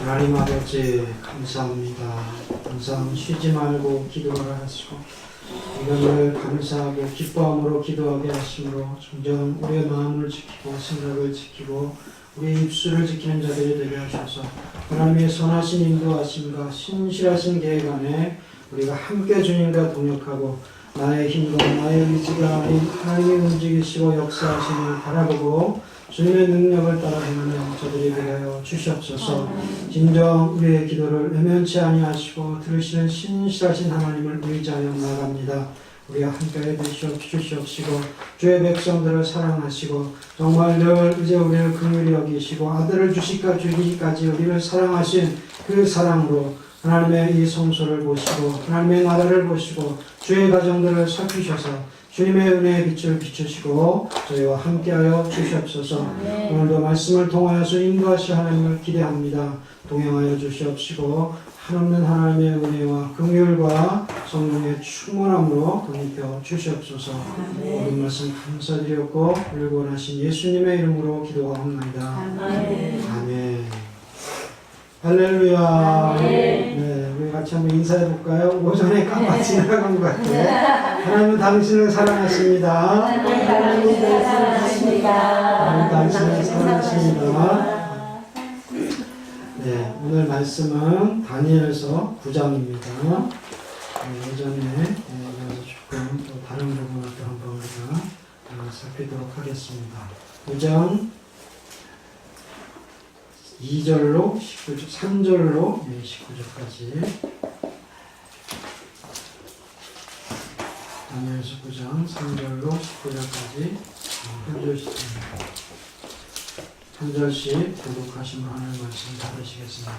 하나님 아버지 감사합니다. 항상 쉬지 말고 기도를 하시고 이것을 감사하고 기뻐함으로 기도하게 하심으로 점점 우리의 마음을 지키고 생각을 지키고 우리의 입술을 지키는 자들이 되게 하셔서 하나님의 선하신 인도하심과 신실하신 계획 안에 우리가 함께 주님과 동역하고 나의 힘과 나의 의지가 아닌 하나님이 움직이시고 역사하심을 바라보고 주님의 능력을 따라 행하는 저들이 되게 하여 주시옵소서. 진정 우리의 기도를 외면치 아니하시고 들으시는 신실하신 하나님을 의지하여 나아갑니다. 우리가 함께 주시옵시고 주의 백성들을 사랑하시고 정말 늘 이제 우리를 긍휼히 여기시고 아들을 주시기까지 우리를 사랑하신 그 사랑으로 하나님의 이 성소를 보시고 하나님의 나라를 보시고 주의 가정들을 살피셔서 주님의 은혜의 빛을 비추시고 저희와 함께하여 주시옵소서. 오늘도 말씀을 통하여서 인도하실 하나님을 기대합니다. 동행하여 주시옵시고 한없는 하나님의 은혜와 긍휼과 성령의 충만함으로 덧입혀 주시옵소서. 모든 말씀 감사드렸고 울고 원하신 예수님의 이름으로 기도하옵나이다. 아멘. 할렐루야. 네, 우리 같이 한번 인사해 볼까요? 오전에 깜빡 지나간 것 같아요. 하나님은 당신을 사랑하십니다. 하나님 당신을 사랑하십니다. 하나님 당신을 사랑하십니다. 네, 오늘 말씀은 다니엘서 9장입니다. 예전에 조금 또 다른 부분을 또 한번 우리가 살피도록 하겠습니다. 9장 2절로 19절, 3절로 19절까지 다니엘서 9장 3절로 19절까지 한 절씩 교독하시면 하는 말씀 받으시겠습니다.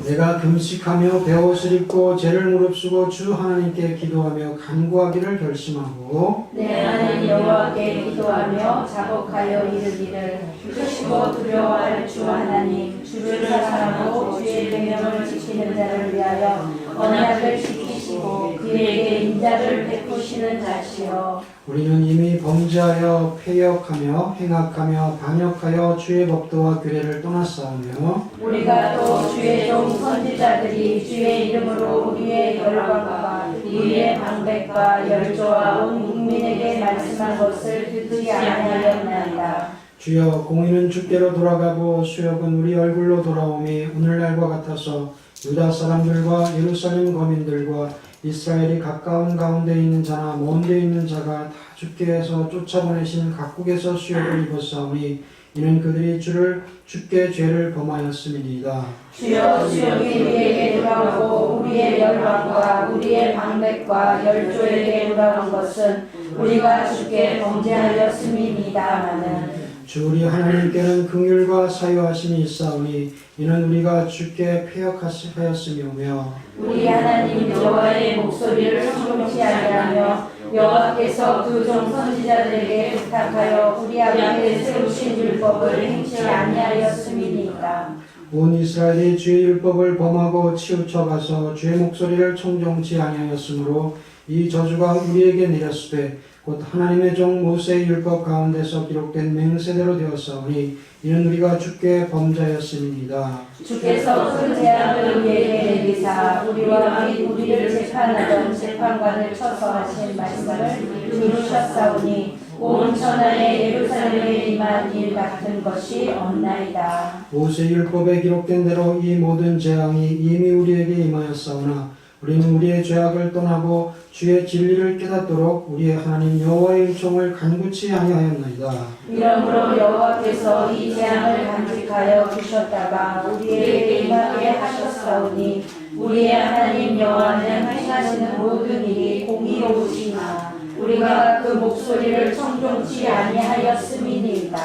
내가 금식하며 베옷을 입고 죄를 무릅쓰고 주 하나님께 기도하며 간구하기를 결심하고 내 하나님 여호와께 기도하며 자복하여 이르기를 크시고 두려워할 주 하나님 주를 사랑하고 주의 명령을 지키는 자를 위하여 언약을 지키시고 그에게 인자를 베푸시는 자시여 우리는 이미 범죄하여 패역하며 행악하며 반역하여 주의 법도와 규례를 떠났사오며 우리가 또 주의 종 선지자들이 주의 이름으로 우리의 열방과 우리의 방백과 열조와 온 국민에게 말씀한 것을 듣지 아니하였나이다. 주여 공의는 주께로 돌아가고 수욕은 우리 얼굴로 돌아오미 오늘날과 같아서 유다 사람들과 예루살렘 거민들과 이스라엘이 가까운 가운데 있는 자나 먼 데 있는 자가 다 주께서 쫓아보내신 각국에서 수욕을 입었사오니 이는 그들이 주께 죄를 범하였음이니이다. 주여 수욕이 우리에게 돌아오고 우리의 열방과 우리의 방백과 열조에게 돌아온 것은 우리가 주께 범죄하였음이니이다마는 주 우리 하나님께는 긍휼과 사유하심이 있사오니 이는 우리가 주께 패역하였음이오며 우리 하나님 여호와의 목소리를 청종치 아니하며 여호와께서 그 종 선지자들에게 부탁하여 우리 앞에 세우신 율법을 행치 아니하였음이니까 온 이스라엘이 주의 율법을 범하고 치우쳐가서 주의 목소리를 청종치 아니하였으므로 이 저주가 우리에게 내렸으되 곧 하나님의 종 모세의 율법 가운데서 기록된 맹세대로 되었사오니 이는 우리가 주께 범죄하였음이니이다. 주께서 큰 재앙을 우리에게 내리사 우리와 및 우리를 재판하던 재판관을 쳐서 하신 말씀을 이루셨사오니 온 천하에 예루살렘에 임한 일 같은 것이 없나이다. 모세 율법에 기록된 대로 이 모든 재앙이 이미 우리에게 임하였사오나 우리는 우리의 죄악을 떠나고 주의 진리를 깨닫도록 우리의 하나님 여호와의 은총을 간구치 아니하였나이다. 이러므로 여호와께서 이 재앙을 간직하여 주셨다가 우리에게 임하게 하셨사오니 우리의 하나님 여호와는 행하시는 모든 일이 공의로우시나 우리가 그 목소리를 청종치 아니하였음이니이다.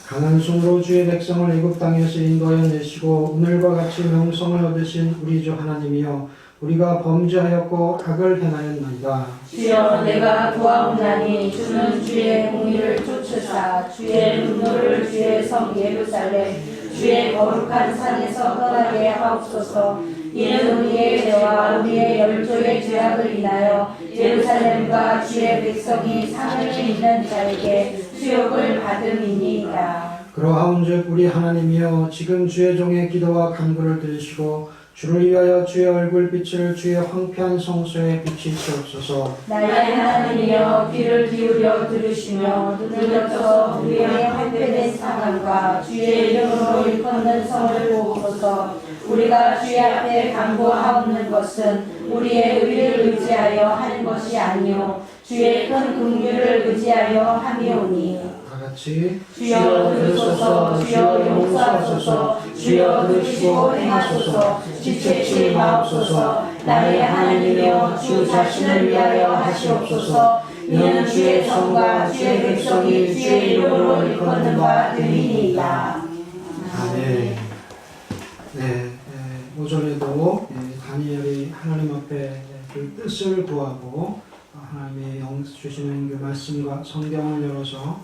강한 손으로 주의 백성을 애굽 땅에서 인도하여 내시고 오늘과 같이 명성을 얻으신 우리 주 하나님이여 우리가 범죄하였고 악을 행하였나이다. 주여 내가 구하옵나니 주는 주의 공의를 쫓으사 주의 분노를 주의 성 예루살렘 주의 거룩한 산에서 떠나게 하옵소서. 이는 우리의 죄와 우리의 열조의 죄악을 인하여 예루살렘과 주의 백성이 상을 입는 자에게 수욕을 받음이니이다. 그러하온즉 우리 하나님이여 지금 주의 종의 기도와 간구를 들으시고 주를 위하여 주의 얼굴빛을 주의 황폐한 성소에 비치시옵소서. 나의 하나님이여 귀를 기울여 들으시며 눈을 떠서 우리의 황폐된 상황과 주의 이름으로 일컫는 성을 보옵소서. 우리가 주의 앞에 간구하옵는 것은 우리의 의를 의지하여 하는 것이 아니요 주의 큰 긍휼을 의지하여 함이오니. 다같이 주여 들으소서. 주여 용서하소서. 주여 들으시고 행하소서. 지체치 마옵소서. 나의 하나님이여 주 자신을 위하여 하시옵소서. 이는 주의 성과 주의 백성이 주의 이름으로 일컫는 바 됨이니이다. 아멘. 네, 5절에도 다니엘이 하나님 앞에 그 뜻을 구하고 하나님의 주시는 그 말씀과 성경을 열어서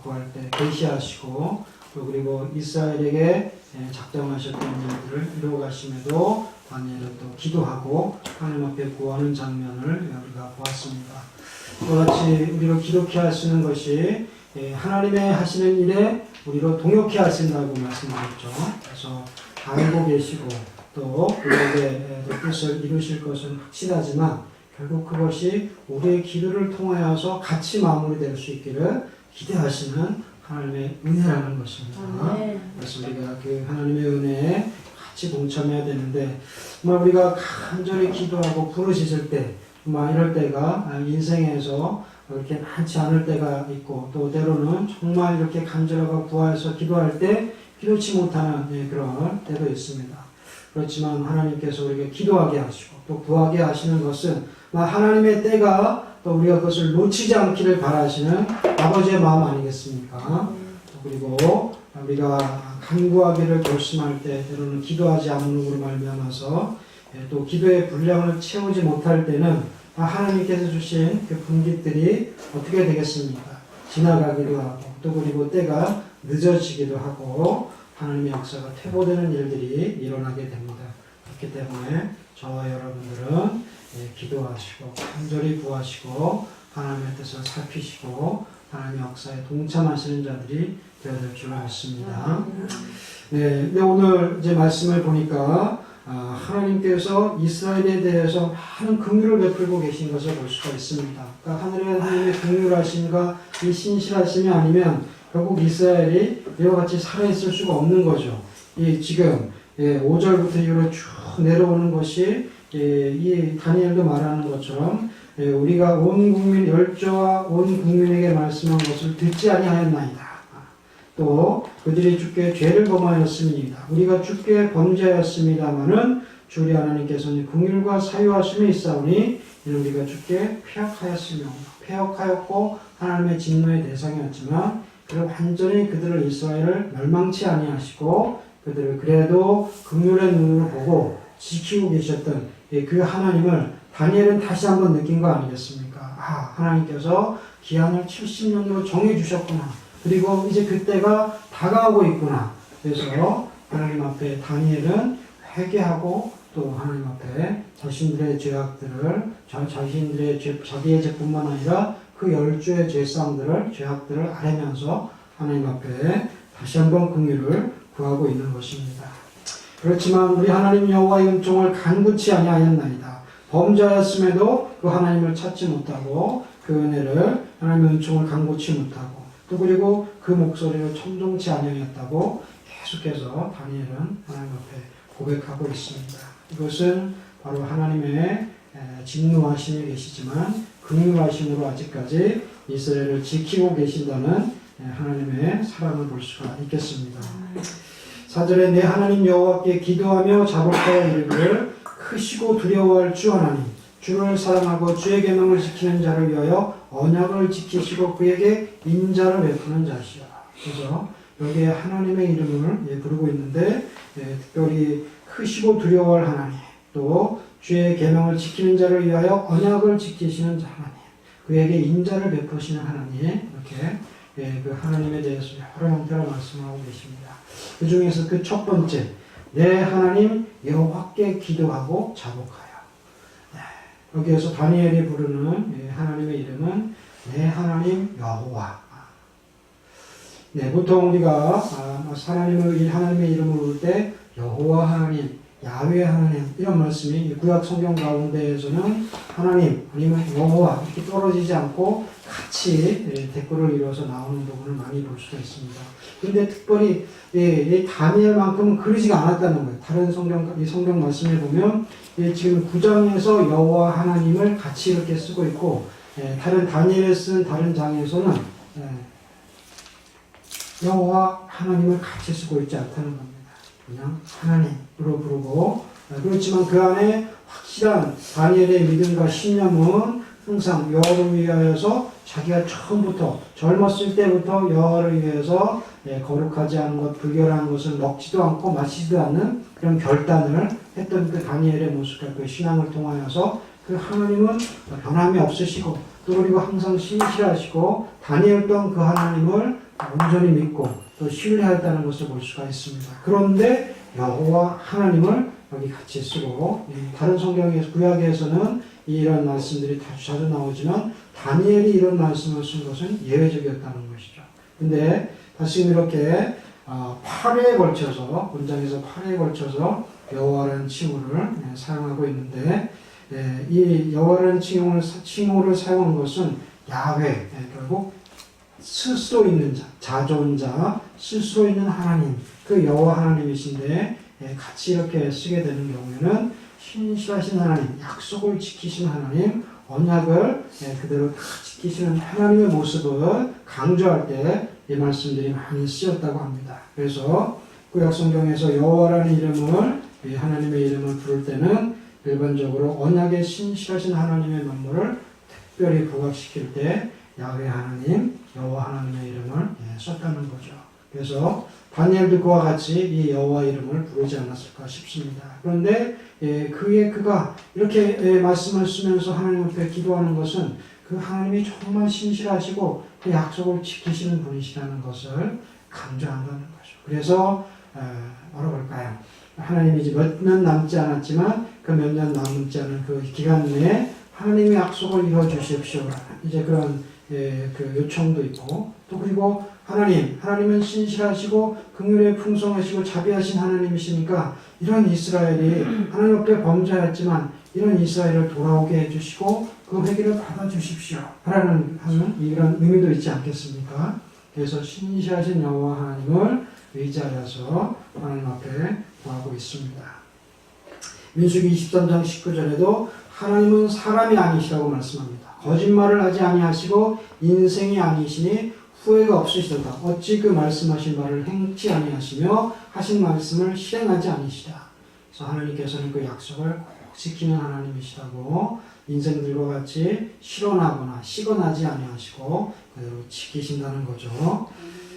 구할 때 계시하시고 또 그리고 이스라엘에게 작정하셨던 일들을 이루어가심에도 다니엘은 또 기도하고 하나님 앞에 구하는 장면을 우리가 보았습니다. 이와 같이 우리로 기독해 하시는 것이 하나님의 하시는 일에 우리로 동역해 하신다고 말씀드렸죠. 그래서 알고 계시고 또 우리에게 뜻을 이루실 것은 확실하지만 결국 그것이 우리의 기도를 통하여서 같이 마무리될 수 있기를 기대하시는 하나님의 은혜라는 것입니다. 그래서 우리가 그 하나님의 은혜에 같이 동참해야 되는데 정말 우리가 간절히 기도하고 부르짖을 때 정말 이럴 때가 인생에서 이렇게 많지 않을 때가 있고 또 때로는 정말 이렇게 간절하고 구하여서 기도할 때 기도치 못하는 그런 때도 있습니다. 그렇지만 하나님께서 우리에게 기도하게 하시고 또 구하게 하시는 것은 하나님의 때가 또 우리가 그것을 놓치지 않기를 바라시는 아버지의 마음 아니겠습니까? 그리고 우리가 간구하기를 결심할 때 때로는 기도하지 않음으로 말미암아서 또 기도의 분량을 채우지 못할 때는 하나님께서 주신 그 분깃들이 어떻게 되겠습니까? 지나가기도 하고 또 그리고 때가 늦어지기도 하고 하나님의 역사가 퇴보되는 일들이 일어나게 됩니다. 그렇기 때문에 저와 여러분들은 기도하시고 간절히 구하시고 하나님의 뜻을 살피시고 하나님의 역사에 동참하시는 자들이 되어야 될 줄 믿습니다. 네, 오늘 이제 말씀을 보니까 하나님께서 이스라엘에 대해서 많은 긍휼을 베풀고 계신 것을 볼 수가 있습니다. 그러니까 하늘의 하나님의 긍휼하심과 이 신실하심이 아니면 결국 이스라엘이 이와 같이 살아있을 수가 없는 거죠. 이 지금 5절부터 이후로 쭉 내려오는 것이 이 다니엘도 말하는 것처럼 우리가 온 국민 열조와 온 국민에게 말씀한 것을 듣지 아니하였나이다. 또 그들이 주께 죄를 범하였습니다. 우리가 주께 범죄하였습니다마는 주 우리 하나님께서는 긍휼과 사유하심이 있사오니 이는 우리가 주께 패역하였고 하나님의 진노의 대상이었지만 그를 완전히 그들을 이스라엘을 멸망치 아니하시고 그들을 그래도 긍휼의 눈으로 보고 지키고 계셨던 그 하나님을 다니엘은 다시 한번 느낀 거 아니겠습니까? 하나님께서 기한을 70년으로 정해주셨구나. 그리고 이제 그때가 다가오고 있구나. 그래서 하나님 앞에 다니엘은 회개하고 또 하나님 앞에 자신들의 죄악들을 자기의 죄뿐만 아니라 그 열주의 죄악들을 아뢰면서 하나님 앞에 다시 한번 긍휼을 구하고 있는 것입니다. 그렇지만 우리 하나님 여호와의 은총을 간구치 아니하였나이다. 범죄하였음에도 그 하나님을 찾지 못하고 그 은혜를 하나님의 은총을 간구치 못하고 또 그리고 그 목소리를 청종치 아니하였다고 계속해서 다니엘은 하나님 앞에 고백하고 있습니다. 이것은 바로 하나님의 진노하심이 계시지만 긍휼하심으로 아직까지 이스라엘을 지키고 계신다는 하나님의 사랑을 볼 수가 있겠습니다. 4절에 내 하나님 여호와께 기도하며 자복하여 이르기를 크시고 두려워할 주 하나님 주를 사랑하고 주의 계명을 지키는 자를 위하여 언약을 지키시고 그에게 인자를 베푸는 자시라. 그래서 여기에 하나님의 이름을 부르고 있는데 특별히 크시고 두려워할 하나님 또 주의 계명을 지키는 자를 위하여 언약을 지키시는 하나님 그에게 인자를 베푸시는 하나님 이렇게 그 하나님에 대해서 여러 형태로 말씀하고 계십니다. 그 중에서 그 첫 번째 내 하나님 여호와께 기도하고 자복하여 여기에서 다니엘이 부르는 하나님의 이름은 내 하나님 여호와 네, 보통 우리가 하나님의 이름을 부를 때 여호와 하나님, 야훼 하나님 이런 말씀이 구약 성경 가운데에서는 하나님 아니면 여호와 이렇게 떨어지지 않고 같이 댓글을 이루어서 나오는 부분을 많이 볼 수가 있습니다. 그런데 특별히 이 다니엘만큼은 그러지가 않았다는 거예요. 다른 성경 말씀에 보면 지금 9장에서 여호와 하나님을 같이 이렇게 쓰고 있고 다른 다니엘에 쓴 다른 장에서는 여호와 하나님을 같이 쓰고 있지 않다는 겁니다. 그냥 하나님으로 부르고 그렇지만 그 안에 확실한 다니엘의 믿음과 신념은 항상 여호와를 위하여서 자기가 처음부터 젊었을 때부터 여호와를 위해서 거룩하지 않은 것, 불결한 것을 먹지도 않고 마시지도 않는 그런 결단을 했던 그 다니엘의 모습과 그 신앙을 통하여서 그 하나님은 변함이 없으시고 또 그리고 항상 신실하시고 다니엘 또한 그 하나님을 온전히 믿고 또 신뢰했다는 것을 볼 수가 있습니다. 그런데 여호와 하나님을 여기 같이 쓰고 다른 성경에서 구약에서는 이런 말씀들이 자주 나오지만 다니엘이 이런 말씀을 쓴 것은 예외적이었다는 것이죠. 근데 다시 이렇게 8회에 걸쳐서 본장에서 8회에 걸쳐서 여호와라는 칭호를 사용하고 있는데 이 여호와라는 칭호를 사용한 것은 야훼 결국 스스로 있는 자, 자존자, 스스로 있는 하나님 그 여호와 하나님이신데 같이 이렇게 쓰게 되는 경우에는 신실하신 하나님, 약속을 지키신 하나님, 언약을 그대로 다 지키시는 하나님의 모습을 강조할 때 이 말씀들이 많이 쓰였다고 합니다. 그래서 구약 성경에서 여호와라는 이름을 하나님의 이름을 부를 때는 일반적으로 언약에 신실하신 하나님의 면모를 특별히 부각시킬 때 야훼 하나님, 여호와 하나님의 이름을 썼다는 거죠. 그래서 다니엘도 그와 같이 이 여호와 이름을 부르지 않았을까 싶습니다. 그런데 그가 이렇게 말씀을 쓰면서 하나님 앞에 기도하는 것은 그 하나님이 정말 신실하시고 그 약속을 지키시는 분이시라는 것을 강조한다는 거죠. 그래서 뭐라고 할까요? 하나님이 이제 몇 년 남지 않았지만 그 몇 년 남지 않은 그 기간 내에 하나님의 약속을 이루어 주십시오. 이제 그런 그 요청도 있고 또 그리고 하나님은 신실하시고 긍휼에 풍성하시고 자비하신 하나님이시니까 이런 이스라엘이 하나님 앞에 범죄했지만 이런 이스라엘을 돌아오게 해주시고 그 회개를 받아주십시오 하는 이런 의미도 있지 않겠습니까? 그래서 신실하신 여호와 하나님을 의지하여서 하나님 앞에 구하고 있습니다. 민수기 23장 19절에도 하나님은 사람이 아니시라고 말씀합니다. 거짓말을 하지 아니하시고 인생이 아니시니 후회가 없으시도다. 어찌 그 말씀하신 바를 행치 아니하시며 하신 말씀을 실행하지 아니시다. 그래서 하나님께서는 그 약속을 꼭 지키는 하나님이시라고 인생들과 같이 실현하거나 시건하지 아니하시고 그대로 지키신다는 거죠.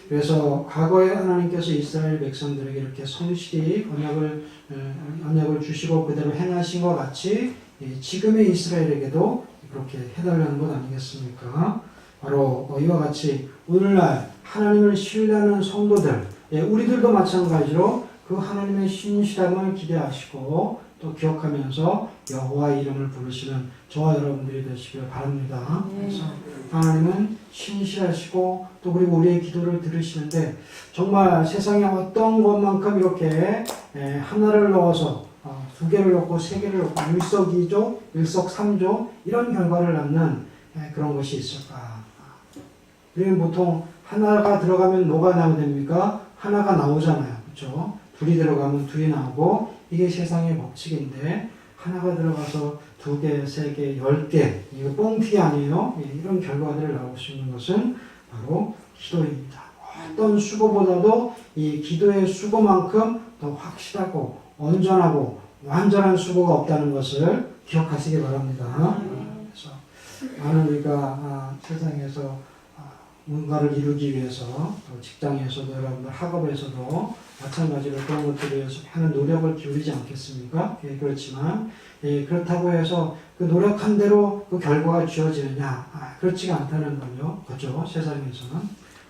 그래서 과거에 하나님께서 이스라엘 백성들에게 이렇게 성실히 언약을 주시고 그대로 행하신 것 같이 지금의 이스라엘에게도 그렇게 해달라는 것 아니겠습니까? 바로 이와 같이 오늘날 하나님을 신뢰하는 성도들, 우리들도 마찬가지로 그 하나님의 신실함을 기대하시고 또 기억하면서 여호와 이름을 부르시는 저와 여러분들이 되시길 바랍니다. 그래서 하나님은 신실하시고 또 그리고 우리의 기도를 들으시는데 정말 세상에 어떤 것만큼 이렇게 하나를 넣어서 두 개를 넣고 세 개를 넣고 일석이조, 일석삼조 이런 결과를 낳는 그런 것이 있을까? 우리는 보통 하나가 들어가면 뭐가 나오게 됩니까? 하나가 나오잖아요. 그렇죠? 둘이 들어가면 둘이 나오고 이게 세상의 법칙인데 하나가 들어가서 두 개, 세 개, 10개 이거 뻥튀기 아니에요? 이런 결과들을 나올 수 있는 것은 바로 기도입니다. 어떤 수고보다도 이 기도의 수고만큼 더 확실하고 온전하고 완전한 수고가 없다는 것을 기억하시기 바랍니다. 그래서 많은 우리가 세상에서 뭔가를 이루기 위해서 직장에서도 여러분들 학업에서도 마찬가지로 그런 것들을 위해서 하는 노력을 기울이지 않겠습니까? 그렇지만 그렇다고 해서 그 노력한 대로 그 결과가 주어지느냐? 그렇지가 않다는 거죠. 그렇죠? 세상에서는.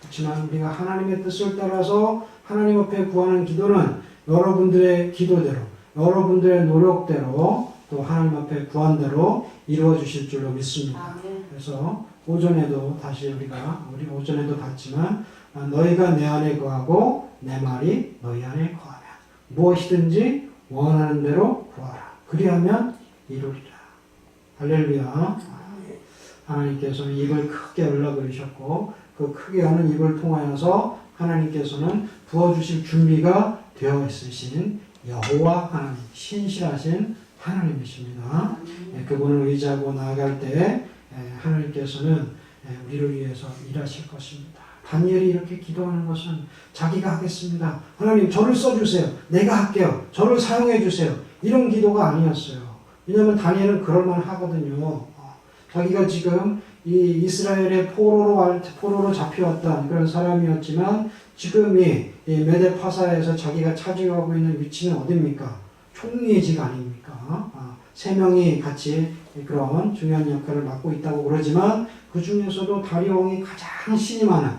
그렇지만 우리가 하나님의 뜻을 따라서 하나님 앞에 구하는 기도는 여러분들의 기도대로 여러분들의 노력대로 또 하나님 앞에 구한 대로 이루어 주실 줄로 믿습니다. 그래서 오전에도 다시 우리 오전에도 봤지만 너희가 내 안에 거하고 내 말이 너희 안에 거하면 무엇이든지 원하는 대로 구하라. 그리하면 이루리라. 할렐루야. 하나님께서는 입을 크게 열라 그러셨고 그 크게 하는 입을 통하여서 하나님께서는 부어주실 준비가 되어 있으신 여호와 하나님, 신실하신 하나님이십니다. 그분을 의지하고 나아갈 때 하나님께서는 우리를 위해서 일하실 것입니다. 다니엘이 이렇게 기도하는 것은 자기가 하겠습니다. 하나님 저를 써주세요. 내가 할게요. 저를 사용해 주세요. 이런 기도가 아니었어요. 왜냐하면 다니엘은 그럴만 하거든요. 자기가 지금 이 이스라엘의 포로로 잡혀왔던 그런 사람이었지만 지금 이 메데파사에서 자기가 차지하고 있는 위치는 어디입니까? 총리직 아닙니까? 3명이 같이 그런 중요한 역할을 맡고 있다고 그러지만 그 중에서도 다리오 왕이 가장 신이 많은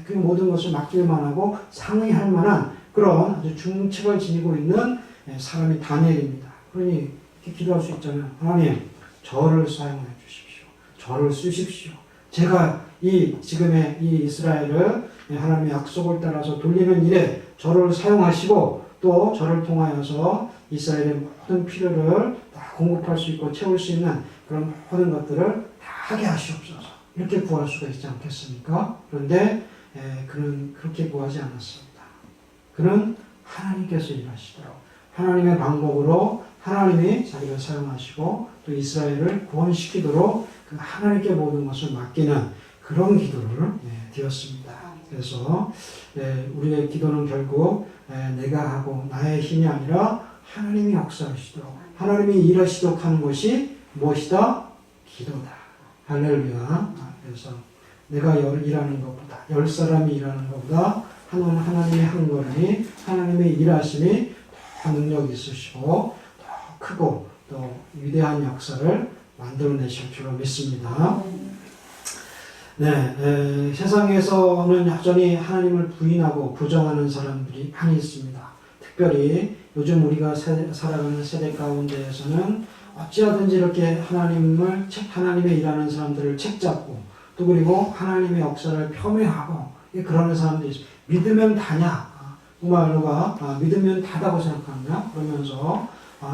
그 모든 것을 맡길 만하고 상의할 만한 그런 아주 중책을 지니고 있는 사람이 다니엘입니다. 그러니 이렇게 기도할 수 있잖아요. 하나님 저를 사용해 주십시오. 저를 쓰십시오. 제가 지금의 이 이스라엘을 하나님의 약속을 따라서 돌리는 일에 저를 사용하시고 또 저를 통하여서 이스라엘의 모든 필요를 다 공급할 수 있고 채울 수 있는 그런 모든 것들을 다 하게 하시옵소서. 이렇게 구할 수가 있지 않겠습니까? 그런데 그는 그렇게 구하지 않았습니다. 그는 하나님께서 일하시도록 하나님의 방법으로 하나님이 자기를 사용하시고 또 이스라엘을 구원시키도록 그 하나님께 모든 것을 맡기는 그런 기도를 드렸습니다. 그래서 우리의 기도는 결국 내가 하고 나의 힘이 아니라 하나님이 역사하시도록 하나님이 일하시도록 하는 것이 무엇이다? 기도다. 할렐루야. 그래서 내가 일하는 것보다 10사람이 일하는 것보다 하나님이 한 거니 하나님의 일하심이 더 능력 있으시고 더 크고 또 위대한 역사를 만들어내실 줄로 믿습니다. 세상에서는 여전히 하나님을 부인하고 부정하는 사람들이 많이 있습니다. 특별히 요즘 우리가 살아가는 세대 가운데에서는 어찌하든지 이렇게 하나님의 일하는 사람들을 책잡고 또 그리고 하나님의 역사를 폄훼하고 그러는 사람들이 있어요. 믿으면 다냐? 정말로가 믿으면 다다고 생각하냐? 그러면서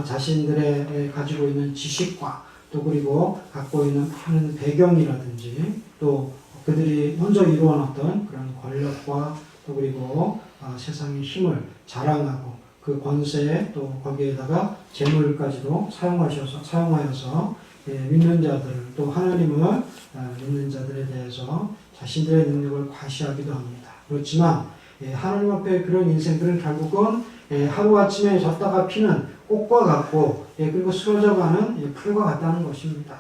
자신들의 가지고 있는 지식과 또 그리고 갖고 있는 많은 배경이라든지 또 그들이 먼저 이루어놨던 그런 권력과 또 그리고 세상의 힘을 자랑하고 그 권세에 또 거기에다가 재물까지도 사용하여서 믿는 자들을 또 하나님을 믿는 자들에 대해서 자신들의 능력을 과시하기도 합니다. 그렇지만 하나님 앞에 그런 인생들은 결국은 하루아침에 졌다가 피는 꽃과 같고 그리고 쓰러져가는 풀과 같다는 것입니다.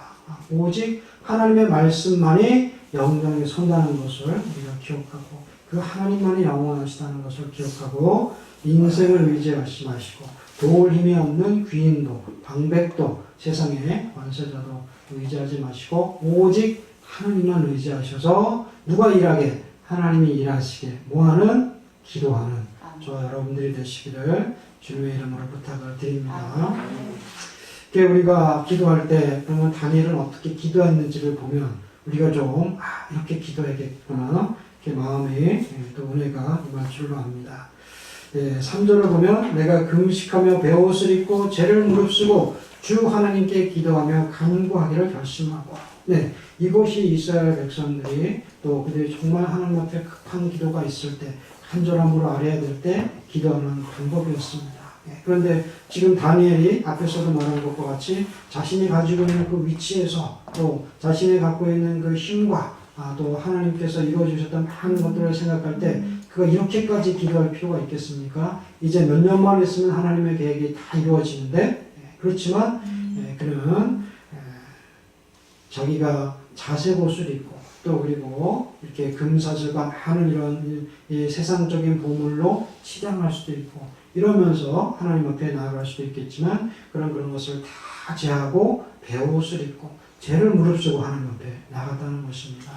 오직 하나님의 말씀만이 영원히 선다는 것을 우리가 기억하고 그 하나님만이 영원하시다는 것을 기억하고 인생을 의지하지 마시고 도울 힘이 없는 귀인도 방백도 세상의 권세자도 의지하지 마시고 오직 하나님만 의지하셔서 누가 일하게? 하나님이 일하시게 뭐하는? 기도하는 저와 여러분들이 되시기를 주님의 이름으로 부탁을 드립니다. 우리가 기도할 때 그러면 다니엘은 어떻게 기도했는지를 보면 우리가 좀 이렇게 기도해야겠구나 이렇게 마음에 또 은혜가 임할 줄로 압니다. 3절을 보면 내가 금식하며 베옷을 입고 죄를 무릅쓰고 주 하나님께 기도하며 간구하기를 결심하고 이것이 이스라엘 백성들이 또 그들이 정말 하나님 앞에 급한 기도가 있을 때 간절함으로 아뢰야 될 때 기도하는 방법이었습니다. 그런데 지금 다니엘이 앞에서도 말한 것과 같이 자신이 가지고 있는 그 위치에서 또 자신이 갖고 있는 그 힘과 또 하나님께서 이루어주셨던 많은 것들을 생각할 때 그가 이렇게까지 기도할 필요가 있겠습니까? 이제 몇 년만 있으면 하나님의 계획이 다 이루어지는데 그렇지만 그는 자기가 자색옷을 입고 또 그리고 이렇게 금사슬과 많은 이런 이 세상적인 보물로 치장할 수도 있고 이러면서 하나님 앞에 나아갈 수도 있겠지만 그런 것을 다 제하고 베옷을 입고 죄를 무릅쓰고 하나님 앞에 나갔다는 것입니다.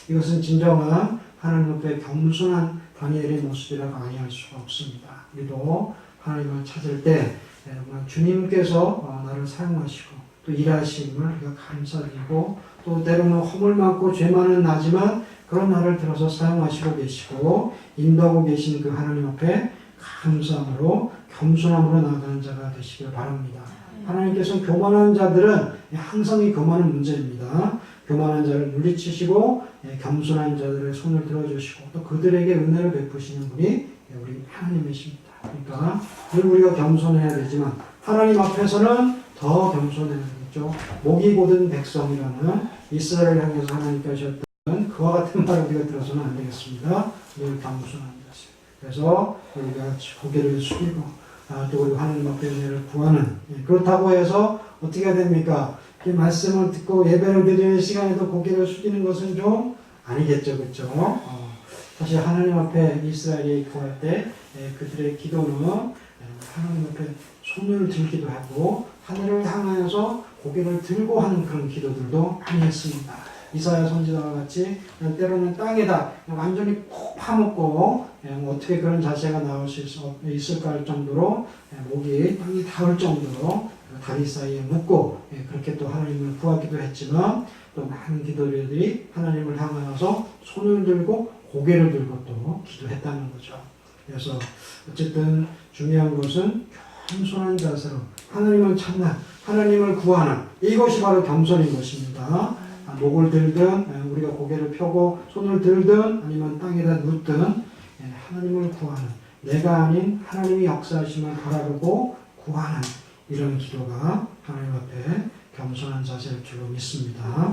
이것은 진정한 하나님 앞에 겸손한 다니엘의 모습이라고 아니할 수가 없습니다. 우리도 하나님을 찾을 때 주님께서 나를 사용하시고 또 일하심을 우리가 감사드리고 또 때로는 허물 많고 죄 많은 나지만 그 그런 날을 들어서 사용하시고 계시고 인도하고 계신 그 하나님 앞에 감사함으로 겸손함으로 나아가는 자가 되시길 바랍니다. 하나님께서 교만한 자들은 항상 이 교만은 문제입니다. 교만한 자를 물리치시고 겸손한 자들의 손을 들어주시고 또 그들에게 은혜를 베푸시는 분이 우리 하나님이십니다. 그러니까 늘 우리가 겸손해야 되지만 하나님 앞에서는 더 겸손해야 되겠죠. 목이 곧은 백성이라는 이스라엘을 향해서 하나님께 하셨던 그와 같은 말을 우리가 들어서는 안 되겠습니다. 늘 겸손한 자세. 그래서 우리가 고개를 숙이고 또 우리 하나님 앞에 은혜를 구하는 그렇다고 해서 어떻게 해야 됩니까? 이 말씀을 듣고 예배를 드리는 시간에도 고개를 숙이는 것은 좀 아니겠죠, 그렇죠? 사실 하나님 앞에 이스라엘이 구할 때 그들의 기도는 하나님 앞에 손을 들기도 하고 하늘을 향하여서 고개를 들고 하는 그런 기도들도 많이 했습니다. 이사야 선지자와 같이 때로는 땅에다 완전히 푹 파묻고 어떻게 그런 자세가 나올 수 있을까 할 정도로 목이 땅에 닿을 정도로 다리 사이에 묶고 그렇게 또 하나님을 구하기도 했지만 또 많은 기도들이 하나님을 향하여서 손을 들고 고개를 들고 또 기도했다는 거죠. 그래서 어쨌든 중요한 것은 겸손한 자세로 하나님을 찾는 하나님을 구하는 이것이 바로 겸손인 것입니다. 목을 들든 우리가 고개를 펴고 손을 들든 아니면 땅에다 눕든 하나님을 구하는 내가 아닌 하나님이 역사하심을 바라보고 구하는 이런 기도가 하나님 앞에 겸손한 자세일 줄로 믿습니다.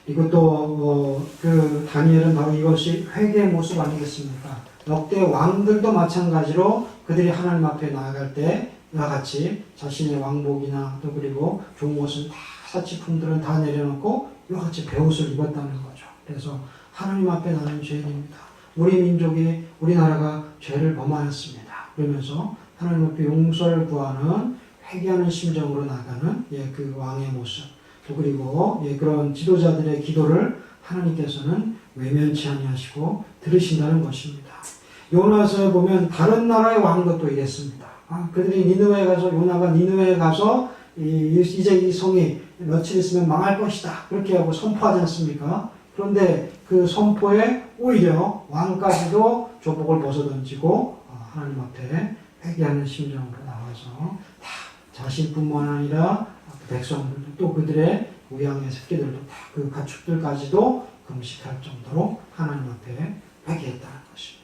이것도 그 다니엘은 바로 이것이 회개의 모습 아니겠습니까? 역대 왕들도 마찬가지로 그들이 하나님 앞에 나아갈 때 이와 같이 자신의 왕복이나 또 그리고 좋은 것은 다 사치품들은 다 내려놓고 이와 같이 베옷을 입었다는 거죠. 그래서 하나님 앞에 나는 죄인입니다. 우리 민족이 우리나라가 죄를 범하였습니다. 그러면서 하나님 앞에 용서를 구하는 회개하는 심정으로 나가는 그 왕의 모습 또 그리고 그런 지도자들의 기도를 하나님께서는 외면치 아니하시고 들으신다는 것입니다. 요나서에 보면 다른 나라의 왕도 또 이랬습니다. 그들이 니느웨에 가서 요나가 니느웨에 가서 이제 이 성이 며칠 있으면 망할 것이다 그렇게 하고 선포하지 않습니까? 그런데 그 선포에 오히려 왕까지도 조복을 벗어던지고 하나님 앞에 회개하는 심정으로 나와서 다 자신뿐만 아니라 백성들도 또 그들의 우양의 새끼들도 다 그 가축들까지도 금식할 정도로 하나님 앞에 회개했다는 것입니다.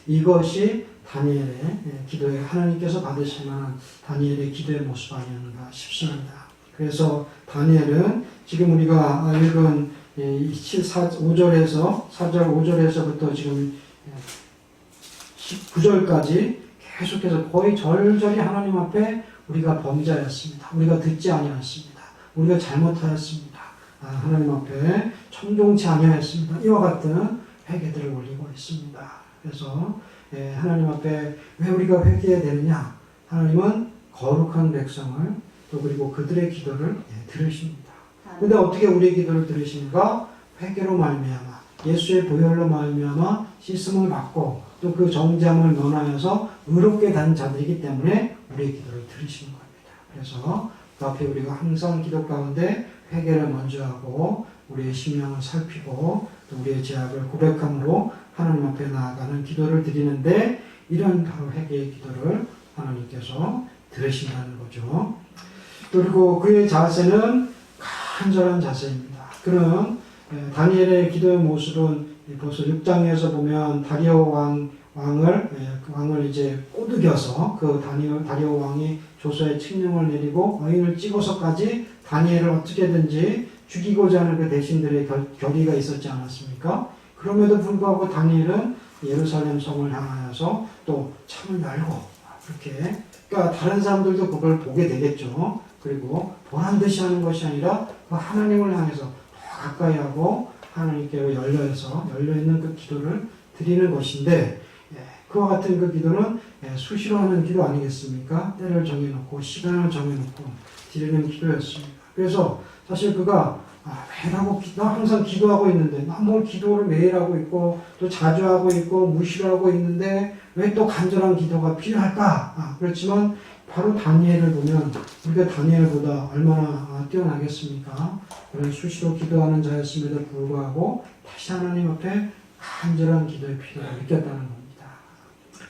이것이 다니엘의 기도에 하나님께서 받으실 만한 다니엘의 기도의 모습 아니었는가 싶습니다. 그래서 다니엘은 지금 우리가 읽은 5절에서 4절 5절에서부터 지금 19절까지 계속해서 거의 절절히 하나님 앞에 우리가 범죄하였습니다. 우리가 듣지 아니하였습니다. 우리가 잘못하였습니다. 하나님 앞에 청종치 아니하였습니다. 이와 같은 회개들을 올리고 있습니다. 그래서 하나님 앞에 왜 우리가 회개해야 되느냐? 하나님은 거룩한 백성을 또 그리고 그들의 기도를 들으십니다. 그런데 어떻게 우리의 기도를 들으십니까? 회개로 말미암아 예수의 보혈로 말미암아 씻음을 받고 또 그 정죄함을 면하여서 의롭게 된 자들이기 때문에 우리의 기도를 들으시는 겁니다. 그래서 그 앞에 우리가 항상 기도 가운데 회개를 먼저 하고 우리의 심령을 살피고 또 우리의 죄악을 고백함으로 하나님 앞에 나아가는 기도를 드리는데 이런 바로 회개의 기도를 하나님께서 들으신다는 거죠. 그리고 그의 자세는 간절한 자세입니다. 그는 다니엘의 기도의 모습은 벌써 6장에서 보면 다리오 왕을 이제 꼬드겨서 그 다리오 왕이 조서에 칙령을 내리고 어인을 찍어서까지 다니엘을 어떻게든지 죽이고자 하는 그 대신들의 결의가 있었지 않았습니까? 그럼에도 불구하고 다니엘은 예루살렘 성을 향하여서 또 창을 열고 그렇게 그러니까 다른 사람들도 그걸 보게 되겠죠. 그리고 보란 듯이 하는 것이 아니라 그 하나님을 향해서 더 가까이 하고 하나님께로 열려있는 그 기도를 드리는 것인데 그와 같은 그 기도는 수시로 하는 기도 아니겠습니까? 때를 정해놓고 시간을 정해놓고 드리는 기도였습니다. 그래서 사실 그가 나 항상 기도하고 있는데 나 뭘 기도를 매일 하고 있고 또 자주 하고 있고 무시를 하고 있는데 왜 또 간절한 기도가 필요할까? 그렇지만 바로 다니엘을 보면 우리가 다니엘보다 얼마나 뛰어나겠습니까? 그런 수시로 기도하는 자였음에도 불구하고 다시 하나님 앞에 간절한 기도의 필요를 느꼈다는 겁니다.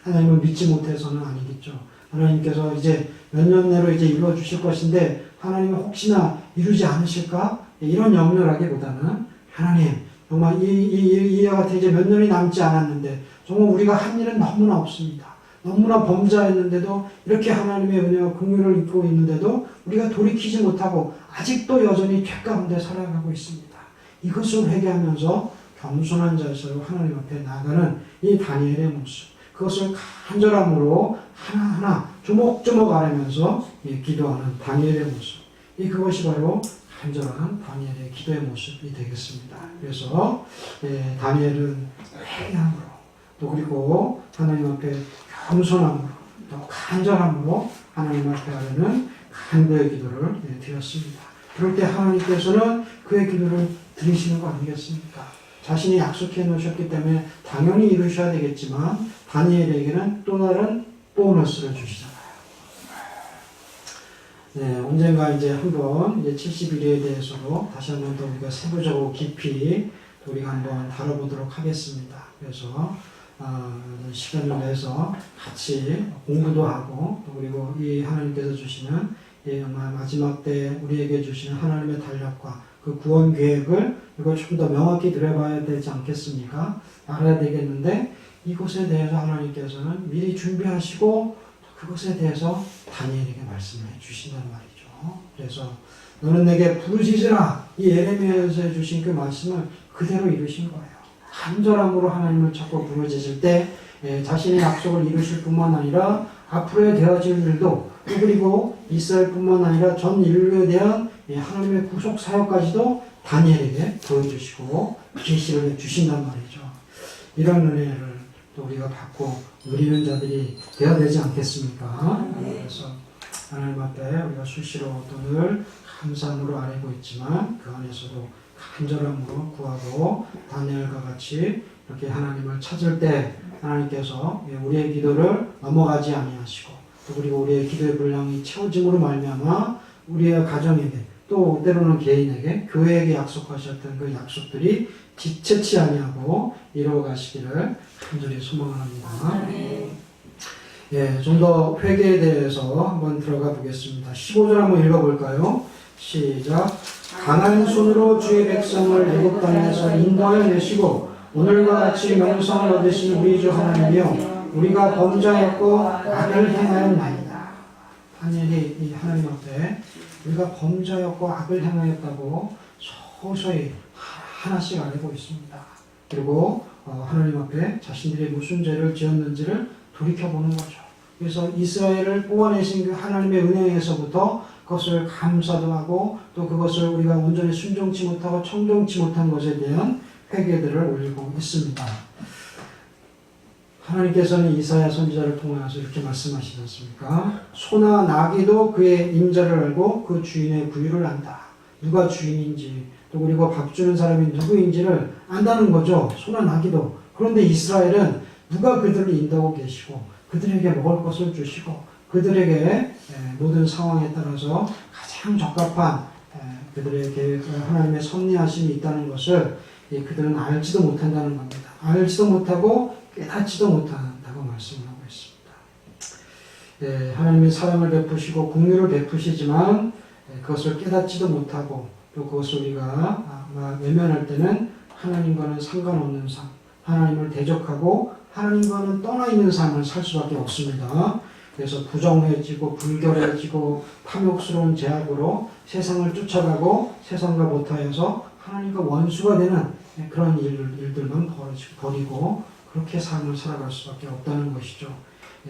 하나님을 믿지 못해서는 아니겠죠. 하나님께서 이제 몇 년 내로 이제 이루어 주실 것인데 하나님은 혹시나 이루지 않으실까? 이런 염려라기보다는 하나님 정말 이와 같은 이제 몇 년이 남지 않았는데 정말 우리가 한 일은 너무나 없습니다. 너무나 범자였는데도 이렇게 하나님의 은혜와 긍휼을 입고 있는데도 우리가 돌이키지 못하고 아직도 여전히 죄 가운데 살아가고 있습니다. 이것을 회개하면서 겸손한 자세로 하나님 앞에 나아가는 이 다니엘의 모습, 그것을 간절함으로 하나하나 조목조목 알아면서 기도하는 다니엘의 모습, 그것이 바로 간절한 다니엘의 기도의 모습이 되겠습니다. 그래서 다니엘은 회개함으로 또 그리고 하나님 앞에 겸손함으로 또 간절함으로 하나님 앞에 하려는 간구의 기도를 드렸습니다. 그럴 때 하나님께서는 그의 기도를 들으시는 거 아니겠습니까? 자신이 약속해 놓으셨기 때문에 당연히 이루셔야 되겠지만 다니엘에게는 또 다른 보너스를 주시잖아요. 네, 언젠가 이제 한번 70일에 대해서도 다시 한번 더 우리가 세부적으로 깊이 우리가 한번 다뤄보도록 하겠습니다. 그래서 시간을 내서 같이 공부도 하고 또 그리고 이 하나님께서 주시는 마지막 때 우리에게 주시는 하나님의 단락과 그 구원 계획을 이걸 좀 더 명확히 들여봐야 되지 않겠습니까? 알아야 되겠는데 이것에 대해서 하나님께서는 미리 준비하시고 그것에 대해서 다니엘에게 말씀을 해주신단 말이죠. 그래서 너는 내게 부르짖으라 이 예레미야에서 주신 그 말씀을 그대로 이루신 거예요. 간절함으로 하나님을 찾고 부르짖을 때 자신의 약속을 이루실 뿐만 아니라 앞으로의 되어질 일도 그리고 이스라엘뿐만 아니라 전 인류에 대한 하나님의 구속 사역까지도 다니엘에게 보여주시고 계시를 주신단 말이죠. 이런 은혜를 또 우리가 받고 누리는 자들이 되어야 되지 않겠습니까? 그래서 하나님 앞에 우리가 수시로 또 늘 감사함으로 아뢰고 있지만 그 안에서도 간절함으로 구하고 다니엘과 같이 이렇게 하나님을 찾을 때 하나님께서 우리의 기도를 넘어가지 아니하시고 또 그리고 우리의 기도의 분량이 채워짐으로 말미암아 우리의 가정에게 또 때로는 개인에게 교회에게 약속하셨던 그 약속들이 지체치 아니하고 이루어가시기를 간절히 소망합니다. 좀 더 회개에 대해서 한번 들어가 보겠습니다. 15절 한번 읽어볼까요? 시작. 강한 손으로 주의 백성을 애굽 땅에서 인도하여 내시고 오늘과 같이 명성을 얻으신 우리 주 하나님이여 우리가 범죄하였고 악을 행하였나이다. 다니엘이 하나님 앞에 우리가 범죄하였고 악을 행하였다고 서서히 하나씩 알고 있습니다. 그리고 하나님 앞에 자신들이 무슨 죄를 지었는지를 돌이켜보는 거죠. 그래서 이스라엘을 뽑아내신 그 하나님의 은혜에서부터 그것을 감사도 하고 또 그것을 우리가 온전히 순종치 못하고 청종치 못한 것에 대한 회개들을 올리고 있습니다. 하나님께서는 이사야 선지자를 통해서 이렇게 말씀하시지 않습니까? 소나 나귀도 그의 임자를 알고 그 주인의 부유를 안다. 누가 주인인지 또 그리고 밥 주는 사람이 누구인지를 안다는 거죠. 소나 나귀도. 그런데 이스라엘은 누가 그들을 인도하고 계시고 그들에게 먹을 것을 주시고 그들에게 모든 상황에 따라서 가장 적합한 그들에게 하나님의 섭리하심이 있다는 것을 그들은 알지도 못한다는 겁니다. 알지도 못하고 깨닫지도 못한다고 말씀을 하고 있습니다. 하나님의 사랑을 베푸시고 긍휼을 베푸시지만 그것을 깨닫지도 못하고 또 그것을 우리가 외면할 때는 하나님과는 상관없는 삶, 하나님을 대적하고 하나님과는 떠나 있는 삶을 살 수밖에 없습니다. 그래서 부정해지고 불결해지고 탐욕스러운 제약으로 세상을 쫓아가고 세상과 못하여서 하나님과 원수가 되는 그런 일들만 버리고 그렇게 삶을 살아갈 수밖에 없다는 것이죠.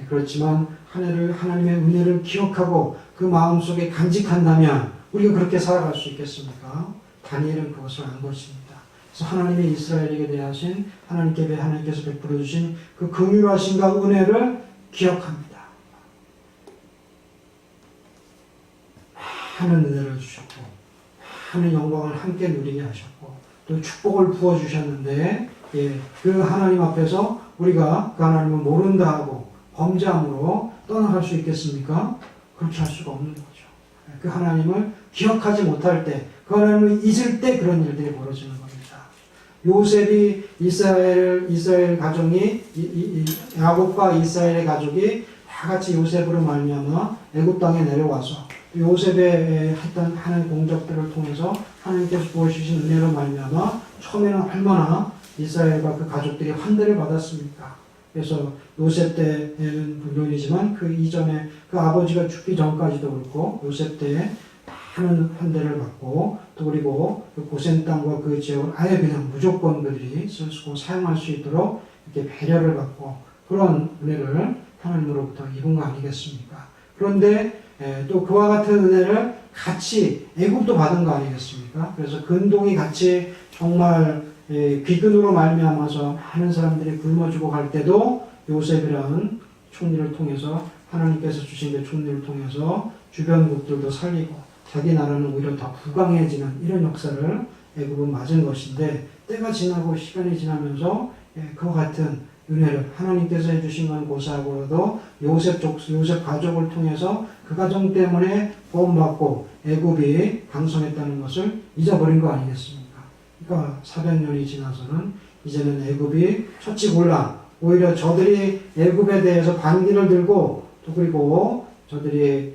그렇지만 하나님의 은혜를 기억하고 그 마음속에 간직한다면 우리가 그렇게 살아갈 수 있겠습니까? 다니엘은 그것을 안 것입니다. 그래서 하나님의 이스라엘에게 대하신 하나님께서 베풀어 주신 그 긍휼하심과 은혜를 기억합니다. 많은 은혜를 주셨고 많은 영광을 함께 누리게 하셨고 또 축복을 부어주셨는데 그 하나님 앞에서 우리가 그 하나님을 모른다 하고 범죄함으로 떠나갈 수 있겠습니까? 그렇게 할 수가 없는 거죠. 그 하나님을 기억하지 못할 때, 그 하나님을 잊을 때 그런 일들이 벌어지는 겁니다. 요셉이 이스라엘 가정이 야곱과 이스라엘의 가족이 다 같이 요셉으로 말미암아 애굽 땅에 내려와서 요셉의 했던 하는 공적들을 통해서 하나님께서 부어주신 은혜로 말미암아 처음에는 얼마나 이스라엘과 그 가족들이 환대를 받았습니까? 그래서 요셉 때는 물론이지만 그 이전에 그 아버지가 죽기 전까지도 그렇고 요셉 때에 많은 환대를 받고 또 그리고 그 고센 땅과 그 지역을 아예 그냥 무조건 그들이 쓰고 사용할 수 있도록 이렇게 배려를 받고 그런 은혜를 하나님으로부터 입은 거 아니겠습니까? 그런데 또 그와 같은 은혜를 같이 애굽도 받은 거 아니겠습니까? 그래서 근동이 같이 정말 귀근으로 말미암아서 많은 사람들이 굶어 죽어갈 때도 요셉이라는 총리를 통해서 하나님께서 주신 그 총리를 통해서 주변국들도 살리고 자기 나라는 오히려 더 부강해지는 이런 역사를 애굽은 맞은 것인데 때가 지나고 시간이 지나면서 그와 같은 은혜를 하나님께서 해주신 건 고사하고라도 요셉 가족을 통해서 그 가정 때문에 구원받고 애굽이 강성했다는 것을 잊어버린 거 아니겠습니까? 그러니까 400년이 지나서는 이제는 애굽이 처치곤란, 오히려 저들이 애굽에 대해서 반기를 들고 또 그리고 저들이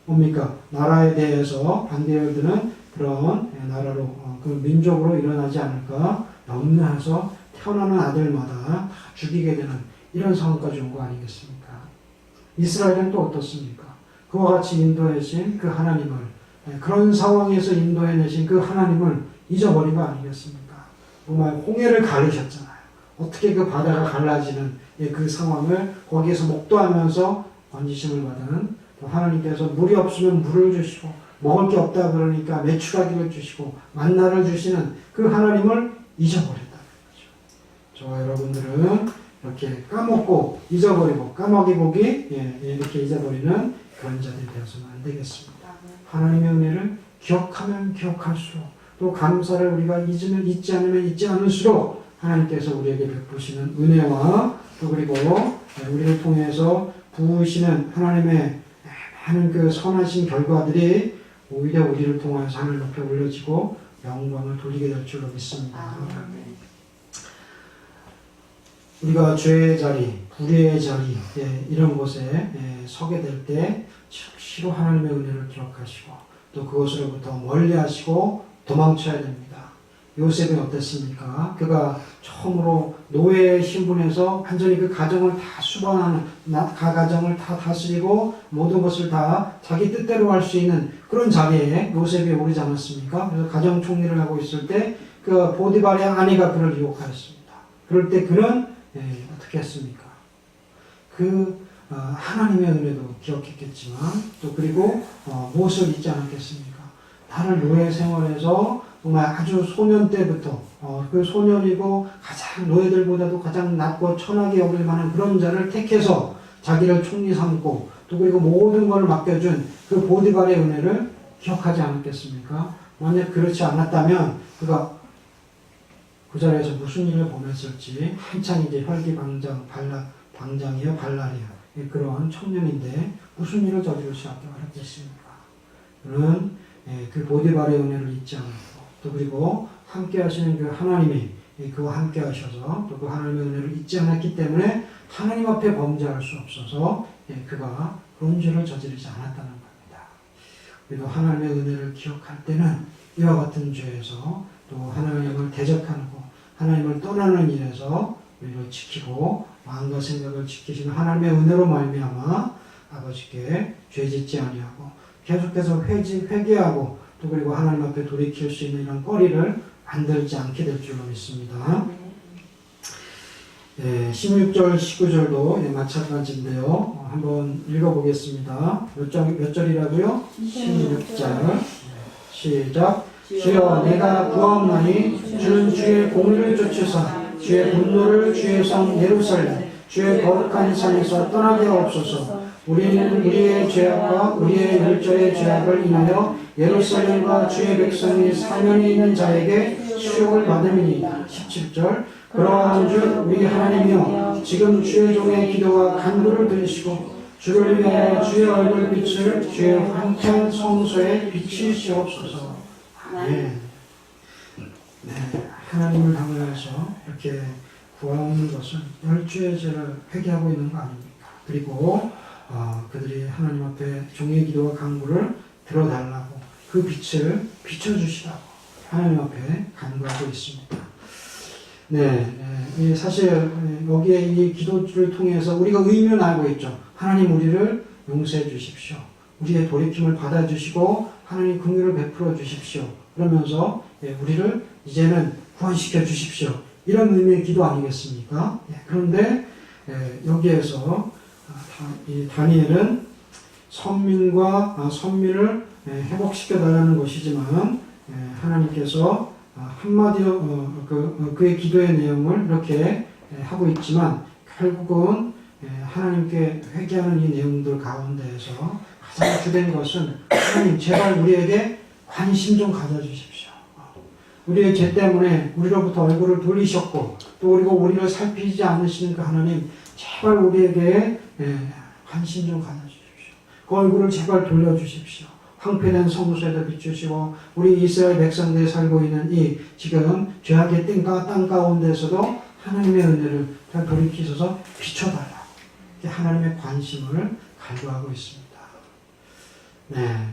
뭡니까? 나라에 대해서 반대를 드는 그런 나라로 그 민족으로 일어나지 않을까 염려해서 태어나는 아들마다 다 죽이게 되는 이런 상황까지 온 거 아니겠습니까? 이스라엘은 또 어떻습니까? 그와 같이 인도해신 그 하나님을 그런 상황에서 인도해내신 그 하나님을 잊어버린 거 아니겠습니까? 정말 홍해를 가르셨잖아요. 어떻게 그 바다가 갈라지는 그 상황을 거기에서 목도하면서 번지심을 받은 또 하나님께서 물이 없으면 물을 주시고 먹을 게 없다 그러니까 메추라기를 주시고 만나를 주시는 그 하나님을 잊어버렸다는 거죠. 저와 여러분들은 이렇게 까먹고 잊어버리고 까마귀 보기 이렇게 잊어버리는 그런 자들이 되어서는 안 되겠습니다. 하나님의 은혜를 기억하면 기억할수록 또 감사를 우리가 잊지 않으면 잊지 않을수록 하나님께서 우리에게 베푸시는 은혜와 또 그리고 우리를 통해서 부으시는 하나님의 많은 그 선하신 결과들이 오히려 우리를 통해서 하늘 높에 올려지고 영광을 돌리게 될 줄로 믿습니다. 우리가 죄의 자리, 불의의 자리 이런 곳에 서게 될 때 즉시로 하나님의 은혜를 기억하시고 또 그것으로부터 멀리하시고 도망쳐야 됩니다. 요셉이 어땠습니까? 그가 처음으로 노예의 신분에서 완전히 그 가정을 다 수반하는, 가정을 다 다스리고 모든 것을 다 자기 뜻대로 할 수 있는 그런 자리에 요셉이 오르지 않았습니까? 그래서 가정 총리를 하고 있을 때 그 보디발의 아내가 그를 유혹하였습니다. 그럴 때 그는 어떻게 했습니까? 하나님의 은혜도 기억했겠지만 또 그리고 무엇을 잊지 않았겠습니까? 나를 노예 생활에서 정말 아주 소년 때부터 그 소년이고 가장 노예들보다도 가장 낮고 천하게 여길 만한 그런 자를 택해서 자기를 총리 삼고 또 그리고 모든 걸 맡겨준 그 보디발의 은혜를 기억하지 않았겠습니까? 만약 그렇지 않았다면 그가 그 자리에서 무슨 일을 보냈을지 한창 이제 방장이요 발랄이요 그런 청년인데 무슨 일을 저지를 수 없겠습니까? 그는 그 보디발의 은혜를 잊지 않고 또 그리고 함께 하시는 그 하나님이 그와 함께 하셔서 또 그 하나님의 은혜를 잊지 않았기 때문에 하나님 앞에 범죄할 수 없어서 그가 그런 죄를 저지르지 않았다는 겁니다. 우리도 하나님의 은혜를 기억할 때는 이와 같은 죄에서 또 하나님을 대적하고 하나님을 떠나는 일에서 우리를 지키고 마음과 생각을 지키시는 하나님의 은혜로 말미암아 아버지께 죄짓지 아니하고 계속해서 회개하고 또 그리고 하나님 앞에 돌이킬 수 있는 이런 거리를 만들지 않게 될 줄로 믿습니다. 16절, 19절도 마찬가지인데요. 한번 읽어보겠습니다. 몇 절이라고요? 16절. 시작. 주여 내가 구하옵나니 주는 주의 공의를 쫓으사 주의 분노를 주의 성 예루살렘 주의 거룩한 산에서 떠나게 하옵소서. 우리는 우리의 죄악과 우리의 율조의 죄악을 인하여 예루살렘과 주의 백성이 사면이 있는 자에게 수욕을 받음이니. 17절. 그러한즉 우리 하나님이여 지금 주의 종의 기도와 간구를 들으시고 주를 위하여 주의 얼굴빛을 주의 황폐한 성소에 비치시옵소서. 아멘. 네, 하나님을 향하여서 이렇게 구하는 것은 열주의 죄를 회개하고 있는 거 아닙니까? 그리고 그들이 하나님 앞에 종의 기도와 간구를 들어달라고 그 빛을 비춰주시라고 하나님 앞에 간구하고 있습니다. 네, 사실 여기에 이 기도를 통해서 우리가 의미를 알고 있죠. 하나님 우리를 용서해 주십시오. 우리의 돌이킴을 받아주시고 하나님 긍휼을 베풀어 주십시오. 그러면서 우리를 이제는 구원시켜 주십시오. 이런 의미의 기도 아니겠습니까? 그런데 여기에서 이 다니엘은 선민을 회복시켜 달라는 것이지만 하나님께서 한마디 그의 기도의 내용을 이렇게 하고 있지만 결국은 하나님께 회개하는 이 내용들 가운데에서 가장 주된 것은 하나님 제발 우리에게 관심 좀 가져주십시오. 우리의 죄 때문에 우리로부터 얼굴을 돌리셨고 또 우리를 살피지 않으시는 그 하나님 제발 우리에게 관심 좀 가져주십시오. 그 얼굴을 제발 돌려주십시오. 황폐된 성소에도 비추시고 우리 이스라엘 백성들이 살고 있는 이 지금 죄악의 땅 가운데서도 하나님의 은혜를 잘 돌이키셔서 비춰달라. 하나님의 관심을 갈구하고 있습니다. 네,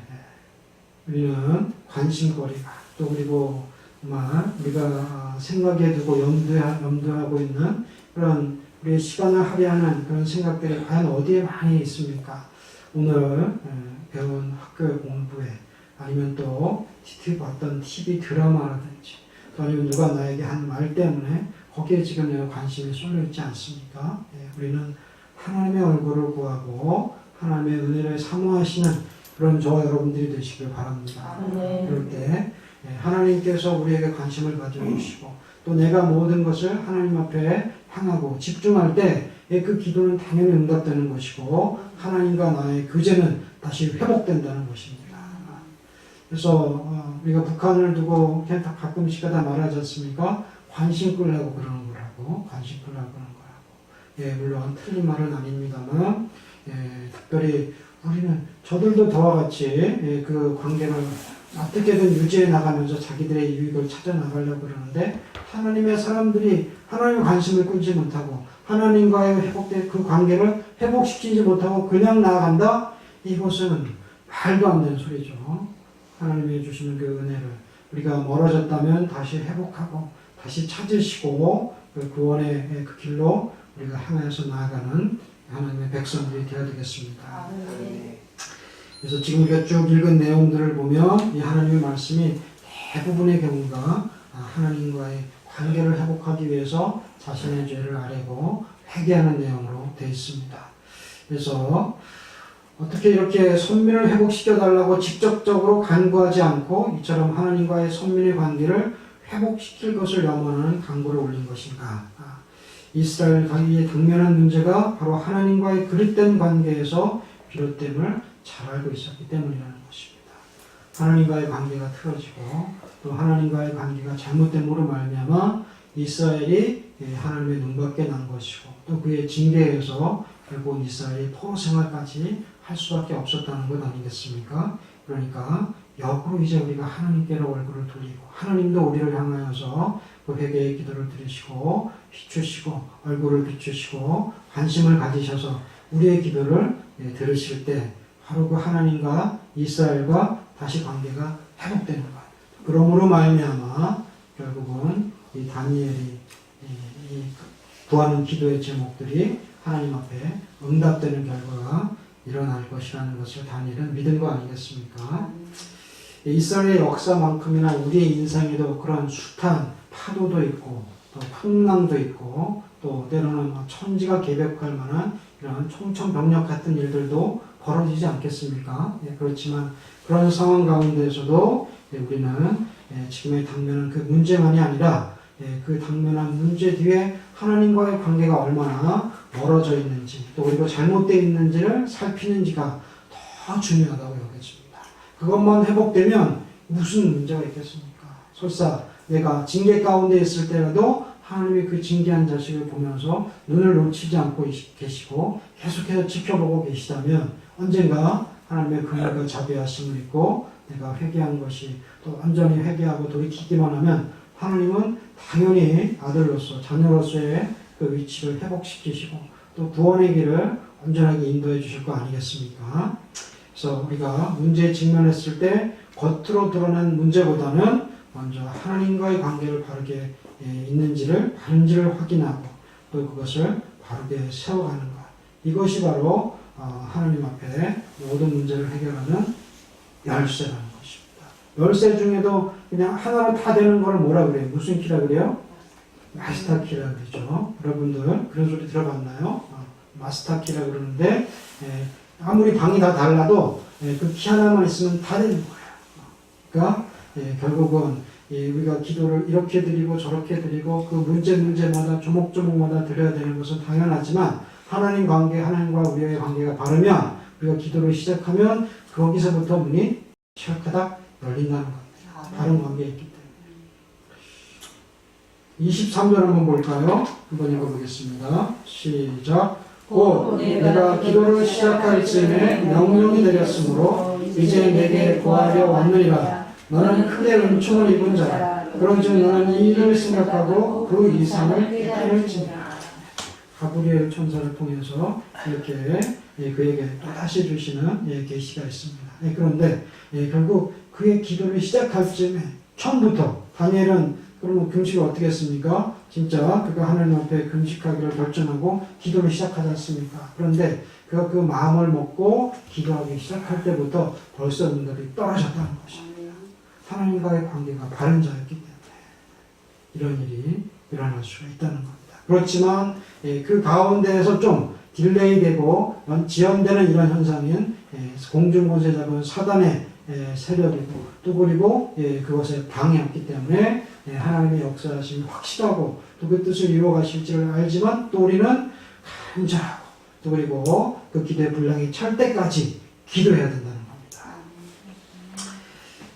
우리는 관심거리가 또 그리고 정말 우리가 생각해 두고 염두하고 있는 그런 우리의 시간을 할애하는 그런 생각들이 과연 어디에 많이 있습니까? 오늘 배운 학교 공부에 아니면 또 봤던 TV 드라마라든지 또 아니면 누가 나에게 한 말 때문에 거기에 지금 내가 관심이 쏠려 있지 않습니까? 우리는 하나님의 얼굴을 구하고 하나님의 은혜를 사모하시는 그런 저와 여러분들이 되시길 바랍니다. 그럴 때 하나님께서 우리에게 관심을 가져주시고 또 내가 모든 것을 하나님 앞에 향하고 집중할 때 그 기도는 당연히 응답되는 것이고 하나님과 나의 교제는 다시 회복된다는 것입니다. 그래서 우리가 북한을 두고 가끔씩 하다 말하지 않습니까? 관심 끌라고 그러는 거라고 관심 끌라고 그러는 거라고. 물론 틀린 말은 아닙니다만 특별히 우리는 저들도 저와 같이 그 관계를 어떻게든 유지해 나가면서 자기들의 유익을 찾아 나가려고 그러는데 하나님의 사람들이 하나님의 관심을 끌지 못하고 하나님과의 회복된 그 관계를 회복시키지 못하고 그냥 나아간다? 이것은 말도 안 되는 소리죠. 하나님이 주시는 그 은혜를 우리가 멀어졌다면 다시 회복하고 다시 찾으시고 그 구원의 그 길로 우리가 향해서 나아가는 하나님의 백성들이 되어야 되겠습니다. 그래서 지금 우리가 쭉 읽은 내용들을 보면 이 하나님의 말씀이 대부분의 경우가 하나님과의 관계를 회복하기 위해서 자신의 죄를 아뢰고 회개하는 내용으로 되어 있습니다. 그래서 어떻게 이렇게 선민을 회복시켜달라고 직접적으로 간구하지 않고 이처럼 하나님과의 선민의 관계를 회복시킬 것을 염원하는 간구를 올린 것인가? 이스라엘 가기에 당면한 문제가 바로 하나님과의 그릇된 관계에서 비롯됨을 잘 알고 있었기 때문이라는 것입니다. 하나님과의 관계가 틀어지고 또 하나님과의 관계가 잘못됨으로 말미암아 이스라엘이 하나님의 눈밖에 난 것이고 또 그의 징계에서 결국 이스라엘이 포로 생활까지 할 수밖에 없었다는 것 아니겠습니까? 그러니까 역으로 이제 우리가 하나님께로 얼굴을 돌리고 하나님도 우리를 향하여서 그 회개의 기도를 들으시고 비추시고 얼굴을 비추시고 관심을 가지셔서 우리의 기도를 들으실 때 바로 그 하나님과 이스라엘과 다시 관계가 회복되는 것. 그러므로 말미암아 결국은 이 다니엘이 이 구하는 기도의 제목들이 하나님 앞에 응답되는 결과가 일어날 것이라는 것을 다니엘은 믿은 거 아니겠습니까? 이스라엘의 역사만큼이나 우리의 인생에도 그런 숱한 파도도 있고 또 풍랑도 있고 또 때로는 천지가 개벽할 만한 이런 총천벽력 같은 일들도 벌어지지 않겠습니까? 그렇지만 그런 상황 가운데서도 우리는 지금의 당면한 그 문제만이 아니라 그 당면한 문제 뒤에 하나님과의 관계가 얼마나 멀어져 있는지 또 그리고 잘못되어 있는지를 살피는지가 더 중요하다고 여겨집니다. 그것만 회복되면 무슨 문제가 있겠습니까? 설사 내가 징계 가운데 있을 때라도 하나님이 그 징계한 자식을 보면서 눈을 놓치지 않고 계시고 계속해서 지켜보고 계시다면 언젠가 하나님의 긍휼과 자비하심을 입고 내가 회개한 것이 또 완전히 회개하고 돌이키기만 하면 하나님은 당연히 아들로서 자녀로서의 그 위치를 회복시키시고 또 구원의 길을 온전하게 인도해 주실 거 아니겠습니까? 그래서 우리가 문제에 직면했을 때 겉으로 드러난 문제보다는 먼저 하나님과의 관계를 바르게 있는지를 확인하고 또 그것을 바르게 세워가는 것. 이것이 바로 하나님 앞에 모든 문제를 해결하는 열쇠라는 것입니다. 열쇠 중에도 그냥 하나로 다 되는 걸 뭐라 그래요? 무슨 키라 그래요? 마스터 키라 그러죠. 여러분들 그런 소리 들어봤나요? 마스터 키라 그러는데 아무리 방이 다 달라도 그 키 하나만 있으면 다 되는 거예요. 그러니까 결국은 우리가 기도를 이렇게 드리고 저렇게 드리고 그 문제마다 조목조목마다 드려야 되는 것은 당연하지만 하나님 관계, 하나님과 우리의 관계가 바르면 우리가 기도를 시작하면 거기서부터 문이 철가닥 열린다는 겁니다. 바른 관계에 있기 때문에. 23절 한번 볼까요? 한번 읽어보겠습니다. 시작. 곧 내가 기도를 시작할 즈음에 명령이 내렸으므로 이제 내게 구하려 왔느니라. 너는 크게 은총을 입은 자라. 그런즉 너는 이 일을 생각하고 그 이상을 깨달을지니라. 가브리엘 천사를 통해서 이렇게 그에게 또다시 주시는 계시가 있습니다. 그런데 결국 그의 기도를 시작할 즈음에 처음부터 다니엘은 그러면 금식을 어떻게 했습니까? 진짜 그가 하나님 앞에 금식하기를 결정하고 기도를 시작하지 않습니까? 그런데 그가 그 마음을 먹고 기도하기 시작할 때부터 벌써 문들이 떨어졌다는 것입니다. 하나님과의 관계가 바른 자였기 때문에 이런 일이 일어날 수가 있다는 겁니다. 그렇지만 그 가운데에서 좀 딜레이되고 지연되는 이런 현상인 공중권세 잡은 사단의 세력이고 또 그리고 그것에 방해였기 때문에 하나님의 역사하심이 확실하고 또 그 뜻을 이루어가실지를 알지만 또 우리는 간절하고 또 그리고 그 기도의 분량이 찰 때까지 기도해야 된다는 겁니다.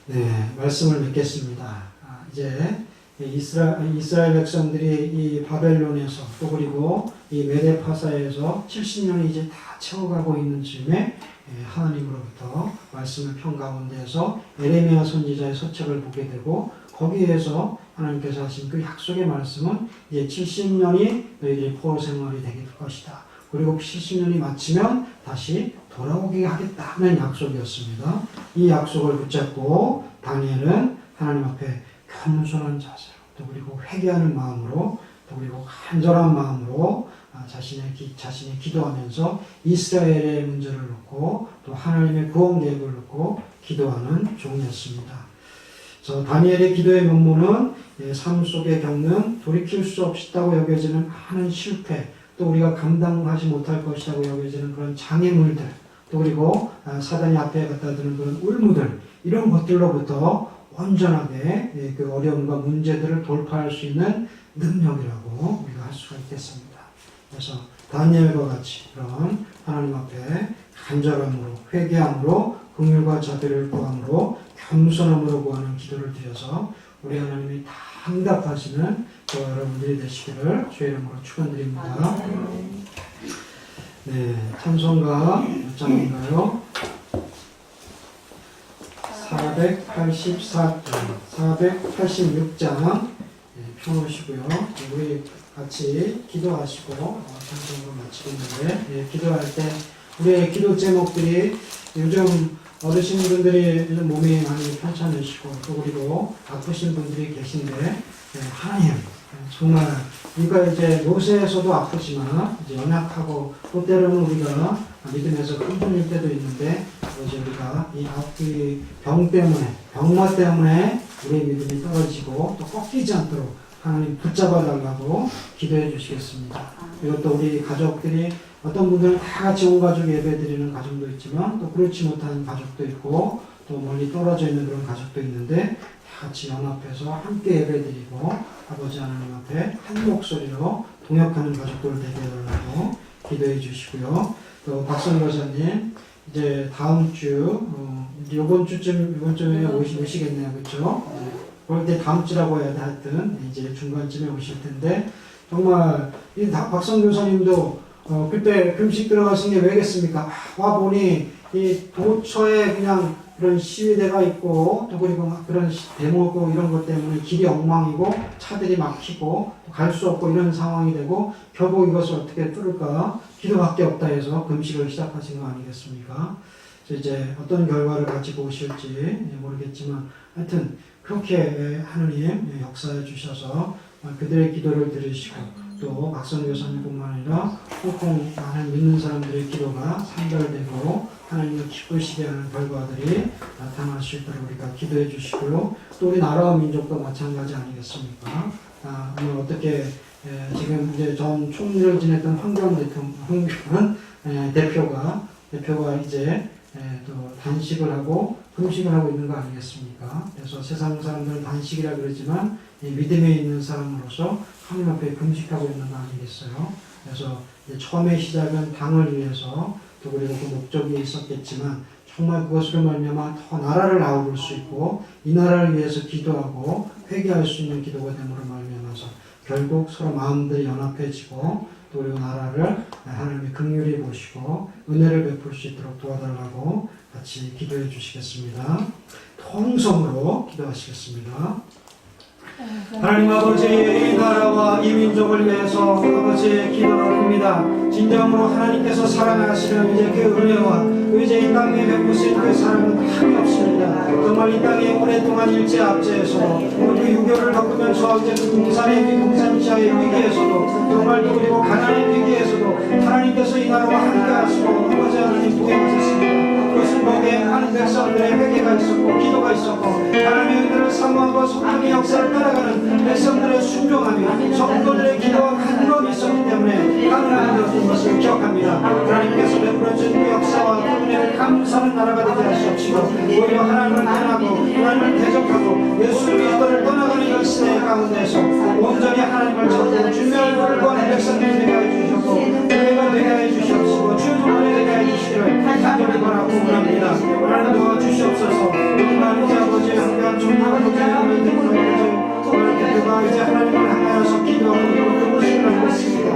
네, 말씀을 맺겠습니다. 이제 이스라엘 백성들이 이 바벨론에서 또 그리고 이 메데파사에서 70년이 이제 다 채워가고 있는 즈음에 하나님으로부터 말씀을 편 가운데에서 에레미야 선지자의 서책을 보게 되고 거기에서 하나님께서 하신 그 약속의 말씀은 이제 70년이 너희들의 포로 생활이 되게 될 것이다. 그리고 70년이 마치면 다시 돌아오게 하겠다는 약속이었습니다. 이 약속을 붙잡고 다니엘은 하나님 앞에 겸손한 자세로 또 그리고 회개하는 마음으로 또 그리고 간절한 마음으로 자신이 기도하면서 이스라엘의 문제를 놓고 또 하나님의 구원 계획을 놓고 기도하는 종이었습니다. 그래서 다니엘의 기도의 면모는 삶 속에 겪는 돌이킬 수 없다고 여겨지는 많은 실패 또 우리가 감당하지 못할 것이라고 여겨지는 그런 장애물들 또 그리고 사단이 앞에 갖다 드는 그런 울무들 이런 것들로부터 온전하게 그 어려움과 문제들을 돌파할 수 있는 능력이라고 우리가 할 수가 있겠습니다. 그래서 다니엘과 같이 그런 하나님 앞에 간절함으로 회개함으로 긍휼과 자비를 구함으로 겸손함으로 구하는 기도를 드려서 우리 하나님이 다 응답하시는 저와 여러분들이 되시기를 주의 이름으로 축원드립니다. 네, 찬송가 몇 장인가요? 484장, 486장 펴놓으시고요. 우리 같이 기도하시고 찬송을 마치겠는데 기도할 때 우리의 기도 제목들이 요즘 어르신분들이 요즘 몸이 많이 편찮으시고 또 그리고 아프신 분들이 계신데 하나님 정말 우리가 이제 요새에서도 아프지만 이제 연약하고 또 때로는 우리가 믿음에서 흔들릴 때도 있는데 이제 우리가 이 병 때문에 병마 때문에 우리의 믿음이 떨어지고 또 꺾이지 않도록 하나님 붙잡아 달라고 기도해 주시겠습니다. 그리고 또 우리 가족들이 어떤 분들은 다 같이 온 가족 예배 드리는 가정도 있지만 또 그렇지 못한 가족도 있고 또 멀리 떨어져 있는 그런 가족도 있는데 다 같이 연합해서 함께 예배 드리고 아버지 하나님 앞에 한 목소리로 동역하는 가족들을 대표해달라고 기도해 주시고요. 또 박선 교사님 이제 다음 주 이번 주에 오시겠네요, 그렇죠? 볼 때 다음 주라고 해야 돼. 하여튼 이제 중간쯤에 오실 텐데 정말 이 박성 교사님도 그때 금식 들어가신 게 왜겠습니까? 와 보니 이 도처에 그냥 그런 시위대가 있고 또 그리고 막 그런 데모고 이런 것 때문에 길이 엉망이고 차들이 막히고 갈 수 없고 이런 상황이 되고 결국 이것을 어떻게 뚫을까 기도밖에 없다 해서 금식을 시작하신 거 아니겠습니까? 이제 어떤 결과를 가지고 오실지 모르겠지만 하여튼 그렇게 하느님 역사해 주셔서 그들의 기도를 들으시고 또 박선 교사님뿐만 아니라 홍콩 많은 믿는 사람들의 기도가 상달되고 하나님을 기쁘시게 하는 결과들이 나타날 수 있도록 우리가 기도해 주시고요. 또 우리 나라와 민족도 마찬가지 아니겠습니까? 오늘 어떻게 지금 이제 전 총리를 지냈던 황교안 대표가 이제 또 단식을 하고 금식을 하고 있는 거 아니겠습니까? 그래서 세상 사람들은 단식이라 그러지만 믿음에 있는 사람으로서 하나님 앞에 금식하고 있는 거 아니겠어요? 그래서 처음에 시작은 당을 위해서 또 그리고 그 목적이 있었겠지만 정말 그것으로 말미암아 더 나라를 아우를 수 있고 이 나라를 위해서 기도하고 회개할 수 있는 기도가 됨으로 말미암아서 결국 서로 마음들이 연합해지고 또 우리 나라를 하나님이 긍휼히 보시고 은혜를 베풀 수 있도록 도와달라고 같이 기도해 주시겠습니다. 통성으로 기도하시겠습니다. 하나님 아버지 이 나라와 이 민족을 위해서 아버지의 기도를 합니다. 진정으로 하나님께서 사랑하시는 이제 그 은혜와 이제 이 땅에 베푸신 그 사랑은 한이 없습니다. 정말 이 땅에 오랫동안 일제압제에서 그 유교를 겪으면서 이제 그 공산시아의 위기에서도 정말 또 그리고 가난의 위기에서도 하나님께서 이 나라와 함께 하시고 아버지 하나님 보행하셨습니다. 그것은 거기에 많은 백성들의 회개가 있었고 기도가 있었고 하나님의 은혜를 사모하고 성령의 역사를 따라가는 백성들의 순종함이 성도들의 기도와 간구함이 있었기 때문에 하나님의 것을 기억합니다. 하나님께서 베풀어준 그 역사와 그 은혜를 감사하는 나라가 되게 하시옵시고 오히려 하나님을 떠나고 하나님을 대적하고 예수 그리스도를 떠나가는 이 시대 가운데서 온전히 하나님을 찾고 주님의 얼굴을 구하는 백성들이 되게 해주셨고 교회가 되게 해주시옵시고 주의 종들이 되게 해주시기를 간절히 바라고 합니다. 하나님 도와주시옵소서. 정말 이제 아버지 한가한 종교가 도전하는 대표가 이제 하나님을 향하여서 기도하고 그것을 하고 있습니다.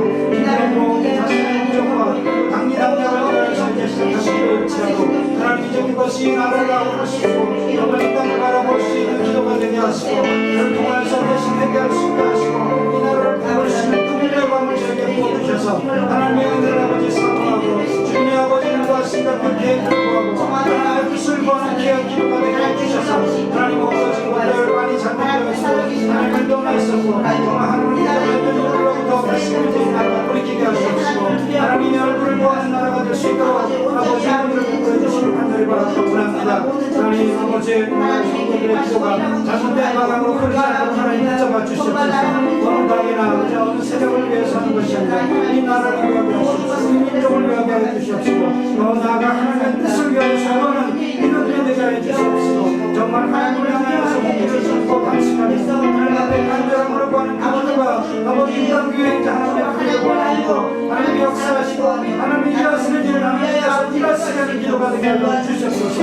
그리고 자신의 부족과 당리당략을 이제 시작하시기를 지라도 하나님 이제 그것이 나라를 아우르시고 정말 이 땅을 바라볼 수 있는 기도가 되게 하시고 그를 통하여서 대신 회개할 수 있게 하시고 이 나라를 바라보시는 그분의 마음을 저에게 부어주셔서 하나님의 은혜를 아버지 사모하고 주님의 아버지를 구하신다 그 계획을 구하고 하나님의 뜻을 구하는 귀한 기도가 되게 해주셔서 하나님 없어진 것들 많이 잘못되어 있고 하나님을 떠나 있었고 정말 하나님을 믿어보려고 말씀을 돌이키게 하시옵시고 하나님의 얼굴을 보아하는 나라가 될 수 있도록 아버지 하나님을 공부해 주시길 간절히 바라고 원합니다. 하나님 아버지 성도들의 기도가 잘못된 방향으로 흐르지 않도록 하나님 붙잡아 주시옵소서. 어느 당이나 어느 세력을 위해서 하는 것이 아니라 이 나라를 위하게 하시옵소서. 이 민족을 위하게 해주시옵시고 더 나아가 하나님의 뜻을 위하여 수고하는 이들이 되게 해주시옵시고 정말 하나님을 향하여서 목표를 잡고 단식하는 하나님 앞에 간절함으로 구하는 그 기도가 아버지 이 땅 교회 하나님의 앞에 구하고 하나님의 역사하시고 하나님의 일하시는 일을 하나님께서 일하시는 기도가 되게 하여 주시옵소서.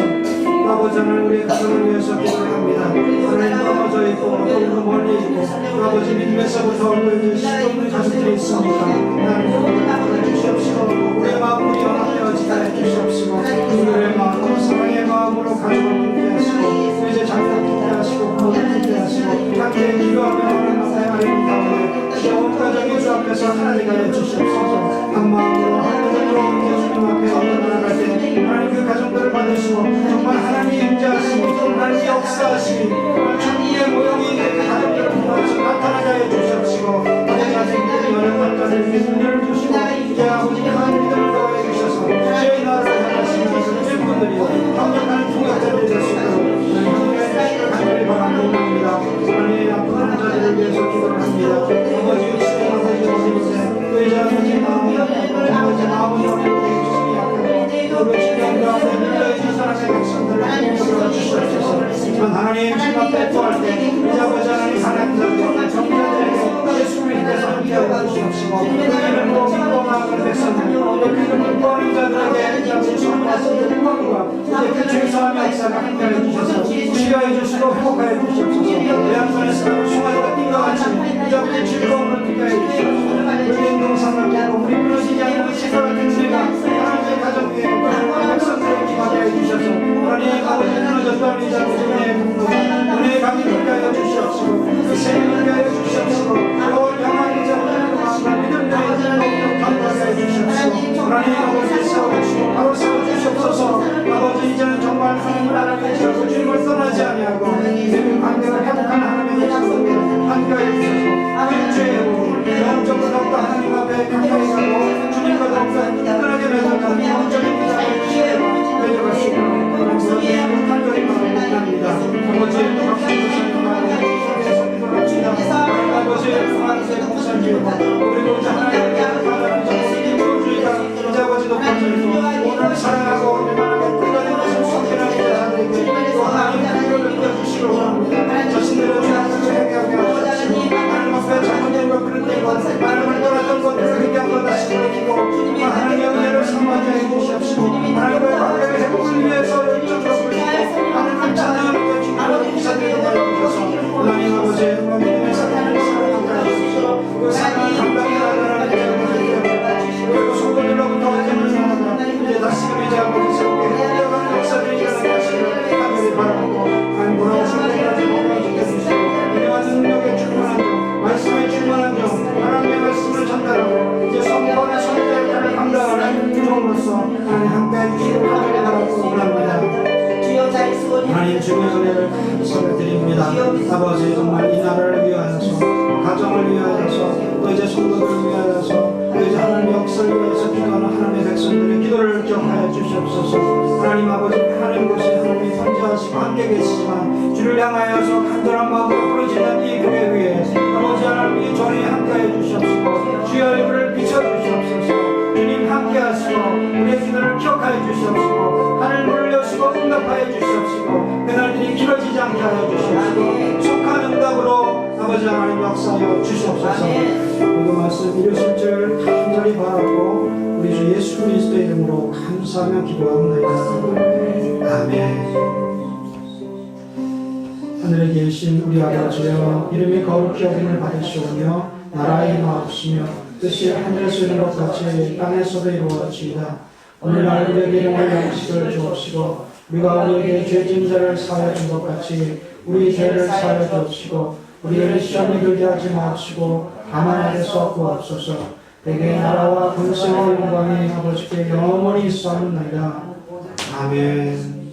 아버지 하나님 우리의 가정을 위해서 기도를 합니다. 하나님 떨어져 있고 또 멀리 있고 아버지 믿음에서부터 얼굴 시없는 가족들이 있습니까? 하나님 주시옵시고 우리의 마음으로 연합되어지게 해주시옵시고 우리의 마음으로 사랑의 마음으로 가족을 품게 하시고 이제 장사 품게 하시고 부모를 품게 하시고 함께 기도하며 하나님 하나님 가운데 귀여운 가정의 주 앞에서 하나님 하여 주시옵소서. 한 마음으로 한 가정으로 예수님 앞에 나아갈 때 하나님 그 가정들을 받으시고 정말 하나님의 임재하시고 하나님의 역사하시니 주님의 모형이 가정들을 통해서 나타나게 해 주시옵시고 아버지 자식들이 연약한 자들에게 은혜를 주시고 이제 아버지 하나님 믿음을 더해 주셔서 주의 나라를 향하시는 주의 분들이 강력한 통역자들이 될 수 있도록 하나님의 간절히 바라고 합니다. 하나님의 아픈 자들을 위해서 기도를 합니다. 아버지 주님 아버지 어디서 또 이제 아버지 마음이 아버지 마음이 어렵게 주심이 약하고 우리 주님 가운데 밀려있는 사랑의 백성들을 인도해 주시옵소서. 하나님 주님 앞에 감사를 드립니다. 아버지 정말 이 나라를 위하여서 가정을 위하여서 또 이제 성도들을 위하여서 또 이제 하나님의 역사를 위해서 기도하는 하나님의 백성들의 기도를 기억하여 주시옵소서. 하나님 아버지 하나님 것이 하나님이 선지하시고 함께 계시지만 주를 향하여서 간절한 마음으로 부르짖는 이 교회 위에 아버지 하나님이 전에 함께해 주시옵시고 주의 얼굴을 비춰주시옵소서. 주님 함께 하시고 우리의 기도를 기억하여 주시옵시고 하늘 문을 여시고 응답하여 주시옵시고 그날들이 길어지지 않게 하여 주시옵시고 속한 응답으로 아버지 하나님 역사하여 주시옵소서. 모든 말씀 이루실 줄 간절히 바라고 우리 주 예수 그리스도의 이름으로 감사하며 기도합니다. 아멘. 하늘에 계신 우리 아버지여 이름이 거룩히 여김을 받으시오며 나라의 임하옵시며 뜻이 하늘에서 이룬 것 같이 땅에서도 이루어지이다. 오늘날 우리에게 일용할 양식을 주옵시고 우리가 우리에게 죄진 자를 사하여 준 것 같이 우리 죄를 사하여 주옵시고 우리를 시험에 들게 하지 마옵시고 다만 악에서 구하옵소서. 내게 나라와 권세와 영광이 아버지께 영원히 있사옵나이다. 아멘.